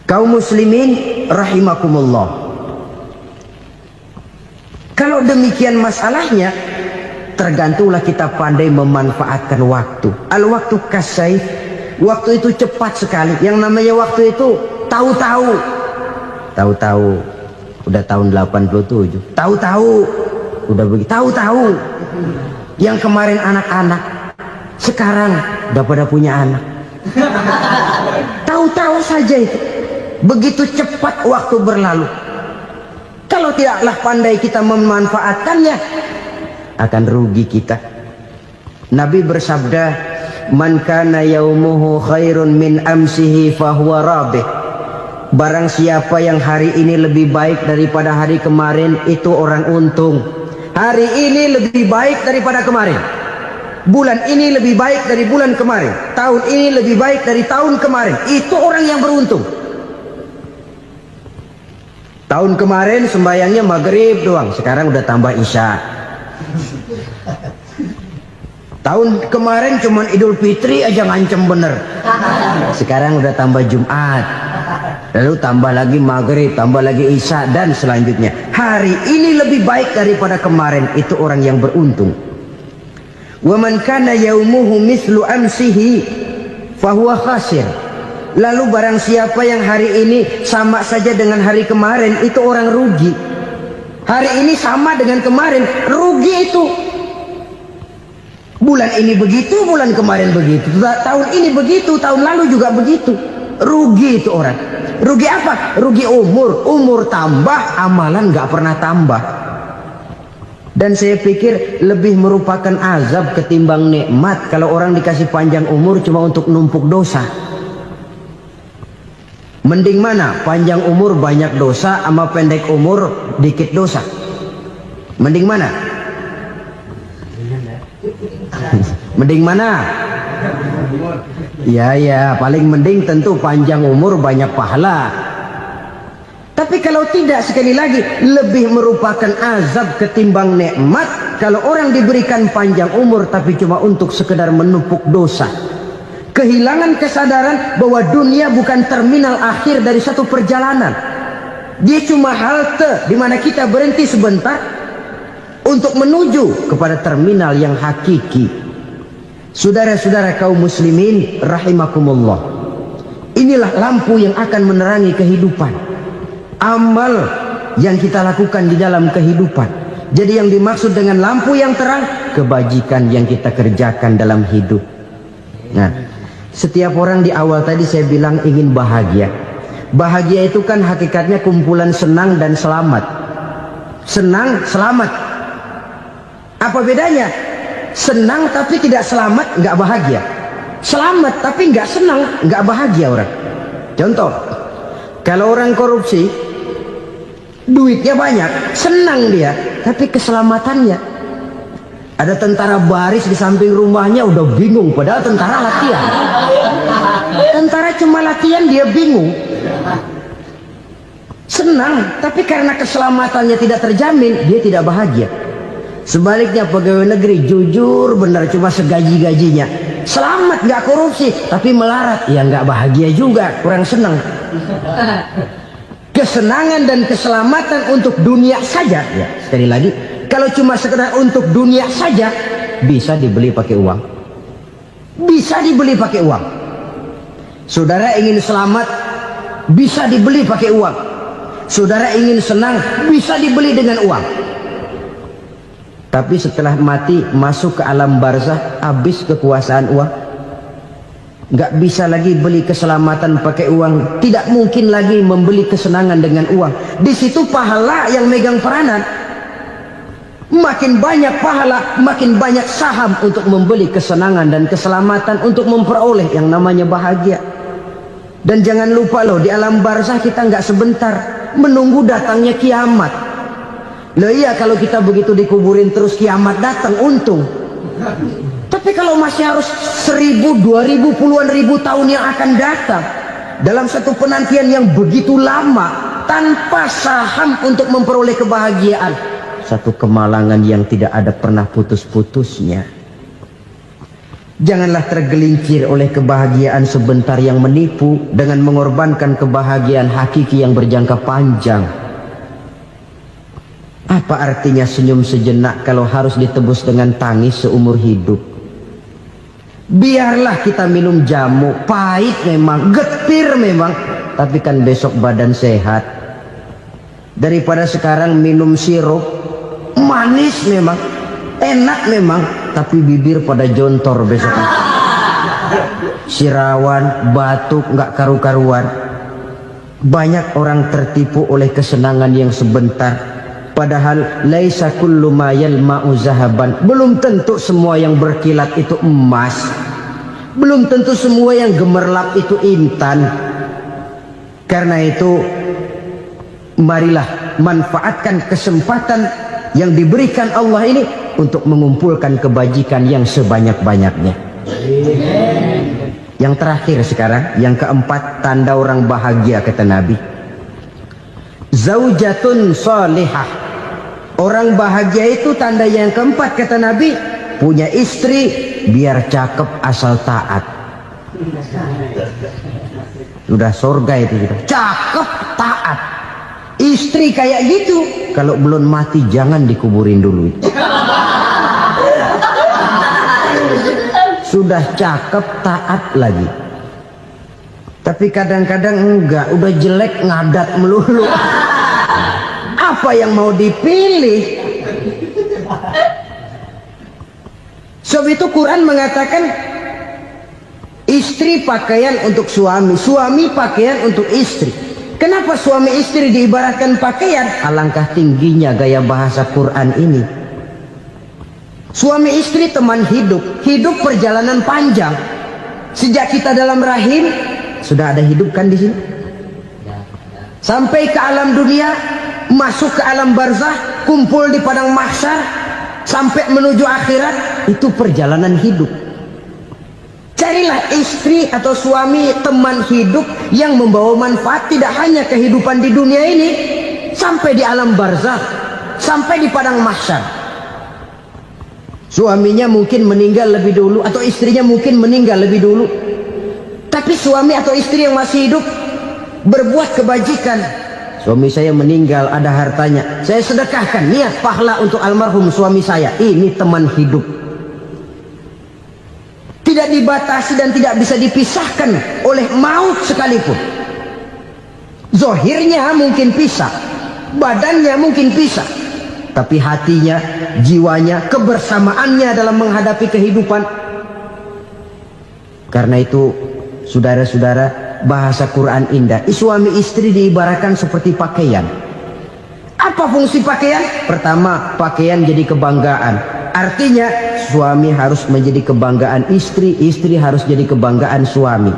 Kaum muslimin rahimakumullah. Kalau demikian masalahnya, tergantunglah kita pandai memanfaatkan waktu. Al-waktu kasayf, waktu itu cepat sekali. Yang namanya waktu itu tahu-tahu. Tahu-tahu udah tahun 87. Tahu-tahu udah begitu. Tahu-tahu yang kemarin anak-anak, sekarang udah pada punya anak. Tahu-tahu saja itu. Begitu cepat waktu berlalu. Kalau tidaklah pandai kita memanfaatkannya, akan rugi kita. Nabi bersabda, "Man kana yaumuhu khairun min amsihi fahuwa rabih." Barang siapa yang hari ini lebih baik daripada hari kemarin, itu orang untung. Hari ini lebih baik daripada kemarin. Bulan ini lebih baik dari bulan kemarin. Tahun ini lebih baik dari tahun kemarin. Itu orang yang beruntung. Tahun kemarin sembayangnya maghrib doang, sekarang udah tambah isya. Tahun kemarin cuman Idul Fitri aja ngancem bener, sekarang udah tambah Jumat, lalu tambah lagi maghrib, tambah lagi isya, dan selanjutnya. Hari ini lebih baik daripada kemarin, itu orang yang beruntung. Wa man kana yaumuhu mislu amsihi fahuwa khasir. Lalu barang siapa yang hari ini sama saja dengan hari kemarin, itu orang rugi. Hari ini sama dengan kemarin, rugi itu. Bulan ini begitu, bulan kemarin begitu, tahun ini begitu, tahun lalu juga begitu. Rugi itu orang. Rugi apa? Rugi umur. Umur tambah, amalan nggak pernah tambah. Dan saya pikir lebih merupakan azab ketimbang nikmat kalau orang dikasih panjang umur cuma untuk numpuk dosa. Mending mana? Panjang umur banyak dosa sama pendek umur dikit dosa. Mending mana? Mending mana? Ya, paling mending tentu panjang umur banyak pahala. Tapi kalau tidak, sekali lagi, lebih merupakan azab ketimbang nikmat kalau orang diberikan panjang umur tapi cuma untuk sekedar menumpuk dosa. Kehilangan kesadaran bahwa dunia bukan terminal akhir dari satu perjalanan. Dia cuma halte di mana kita berhenti sebentar untuk menuju kepada terminal yang hakiki. Saudara-saudara kaum muslimin rahimakumullah. Inilah lampu yang akan menerangi kehidupan. Amal yang kita lakukan di dalam kehidupan. Jadi yang dimaksud dengan lampu yang terang, kebajikan yang kita kerjakan dalam hidup. Nah, setiap orang di awal tadi saya bilang ingin bahagia. Bahagia itu kan hakikatnya kumpulan senang dan selamat. Senang, selamat. Apa bedanya? Senang tapi tidak selamat, nggak bahagia. Selamat tapi nggak senang, nggak bahagia orang. Contoh, kalau orang korupsi, duitnya banyak, senang dia, tapi keselamatannya. Ada tentara baris di samping rumahnya udah bingung, padahal tentara latihan. Tentara cuma latihan, dia bingung. Senang, tapi karena keselamatannya tidak terjamin, dia tidak bahagia. Sebaliknya pegawai negeri jujur benar cuma segaji-gajinya, selamat nggak korupsi tapi melarat, ya nggak bahagia juga, kurang senang. Kesenangan dan keselamatan untuk dunia saja, ya sekali lagi, kalau cuma sekedar untuk dunia saja bisa dibeli pakai uang, bisa dibeli pakai uang. Saudara ingin selamat bisa dibeli pakai uang, saudara ingin senang bisa dibeli dengan uang. Tapi setelah mati masuk ke alam barzah, habis kekuasaan uang. Nggak bisa lagi beli keselamatan pakai uang, tidak mungkin lagi membeli kesenangan dengan uang. Di situ pahala yang megang peranan. Makin banyak pahala, makin banyak saham untuk membeli kesenangan dan keselamatan, untuk memperoleh yang namanya bahagia. Dan jangan lupa loh, di alam barzah kita nggak sebentar, menunggu datangnya kiamat. Loh iya, kalau kita begitu dikuburin terus kiamat datang, untung. Tapi kalau masih harus 1000, 2000, puluhan ribu tahun yang akan datang, dalam satu penantian yang begitu lama, tanpa saham untuk memperoleh kebahagiaan, satu kemalangan yang tidak ada pernah putus-putusnya. Janganlah tergelincir oleh kebahagiaan sebentar yang menipu dengan mengorbankan kebahagiaan hakiki yang berjangka panjang. Apa artinya senyum sejenak kalau harus ditebus dengan tangis seumur hidup? Biarlah kita minum jamu, pahit memang, getir memang, tapi kan besok badan sehat. Daripada sekarang minum sirup, manis memang, enak memang, tapi bibir pada jontor besok. Sirawan, batuk, nggak karu-karuan. Banyak orang tertipu oleh kesenangan yang sebentar. Padahal laisa kullu ma yalma'u zahaban. Belum tentu semua yang berkilat itu emas. Belum tentu semua yang gemerlap itu intan. Karena itu marilah manfaatkan kesempatan yang diberikan Allah ini untuk mengumpulkan kebajikan yang sebanyak-banyaknya. Yang terakhir sekarang, yang keempat, tanda orang bahagia kata Nabi. Zaujatun salihah. Orang bahagia itu tanda yang keempat kata Nabi, punya istri biar cakep asal taat. Sudah surga itu gitu. Cakep taat. Istri kayak gitu, kalau belum mati jangan dikuburin dulu. Sudah cakep taat lagi. Tapi kadang-kadang enggak, udah jelek ngadat melulu. Apa yang mau dipilih? Sebab itu Quran mengatakan Istri pakaian untuk suami, suami pakaian untuk istri. Kenapa suami istri diibaratkan pakaian? Alangkah tingginya gaya bahasa Quran ini. Suami istri teman hidup, hidup perjalanan panjang. Sejak kita dalam rahim sudah ada hidup kan di sini. Sampai ke alam dunia, masuk ke alam barzah, kumpul di padang mahsyar, sampai menuju akhirat, itu perjalanan hidup. Carilah istri atau suami teman hidup yang membawa manfaat tidak hanya kehidupan di dunia ini, sampai di alam barzah, sampai di padang mahsyar. Suaminya mungkin meninggal lebih dulu atau istrinya mungkin meninggal lebih dulu. Tapi suami atau istri yang masih hidup berbuat kebajikan. Suami saya meninggal, ada hartanya, saya sedekahkan, niat pahala untuk almarhum suami saya. Ini teman hidup. Tidak dibatasi dan tidak bisa dipisahkan oleh maut sekalipun. Zohirnya mungkin pisah, badannya mungkin pisah, tapi hatinya, jiwanya, kebersamaannya dalam menghadapi kehidupan. Karena itu, saudara-saudara, bahasa Quran indah. Suami istri diibaratkan seperti pakaian. Apa fungsi pakaian? Pertama, pakaian jadi kebanggaan. Artinya suami harus menjadi kebanggaan istri, istri harus jadi kebanggaan suami.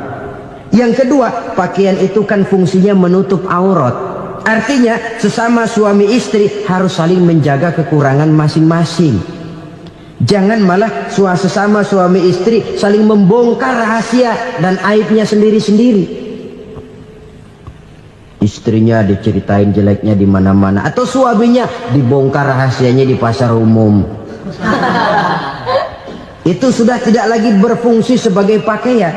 Yang kedua, pakaian itu kan fungsinya menutup aurat. Artinya sesama suami istri harus saling menjaga kekurangan masing-masing. Jangan malah sesama suami istri saling membongkar rahasia dan aibnya sendiri-sendiri. Istrinya diceritain jeleknya di mana-mana, atau suaminya dibongkar rahasianya di pasar umum. Itu sudah tidak lagi berfungsi sebagai pakaian.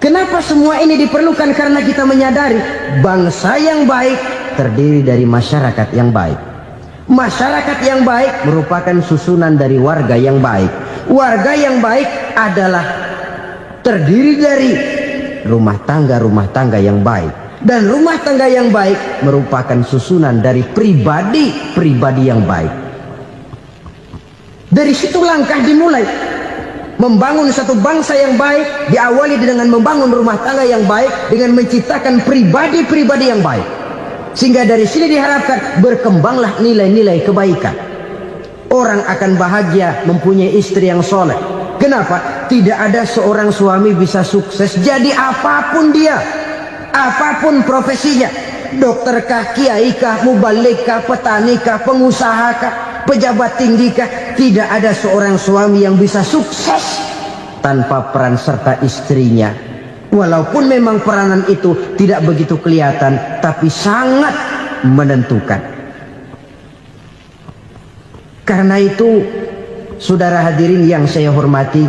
Kenapa semua ini diperlukan? Karena kita menyadari bangsa yang baik terdiri dari masyarakat yang baik. Masyarakat yang baik merupakan susunan dari warga yang baik. Warga yang baik adalah terdiri dari rumah tangga yang baik. Dan rumah tangga yang baik merupakan susunan dari pribadi yang baik. Dari situ langkah dimulai. Membangun satu bangsa yang baik diawali dengan membangun rumah tangga yang baik, dengan menciptakan pribadi-pribadi yang baik. Sehingga dari sini diharapkan berkembanglah nilai-nilai kebaikan. Orang akan bahagia mempunyai istri yang soleh. Kenapa? Tidak ada seorang suami bisa sukses jadi apapun dia, apapun profesinya. Dokterkah, kiaikah, mubalighkah, petanikah, pengusahakah, pejabat tinggikah, tidak ada seorang suami yang bisa sukses tanpa peran serta istrinya. Walaupun memang peranan itu tidak begitu kelihatan, tapi sangat menentukan. Karena itu, saudara hadirin yang saya hormati,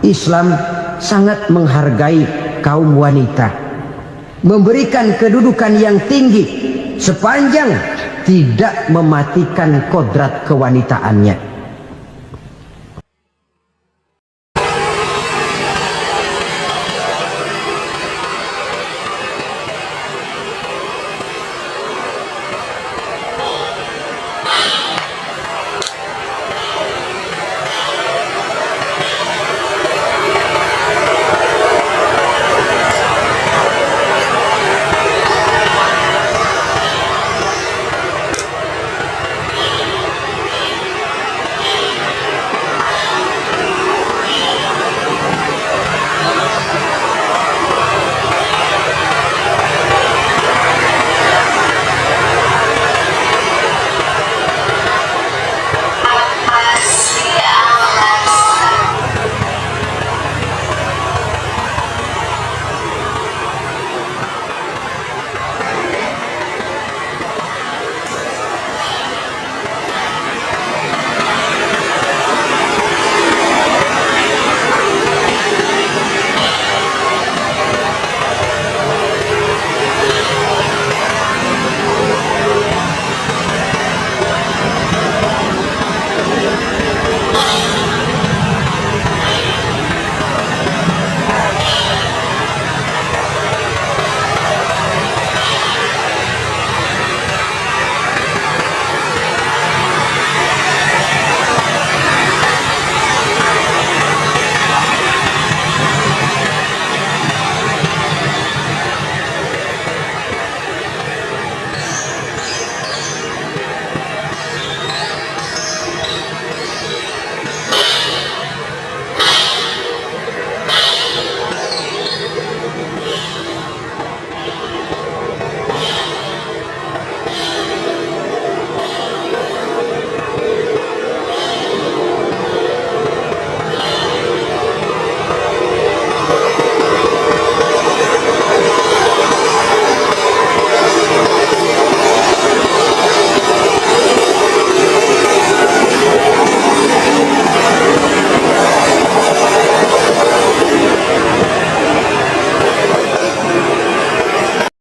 Islam sangat menghargai kaum wanita, memberikan kedudukan yang tinggi sepanjang tidak mematikan kodrat kewanitaannya.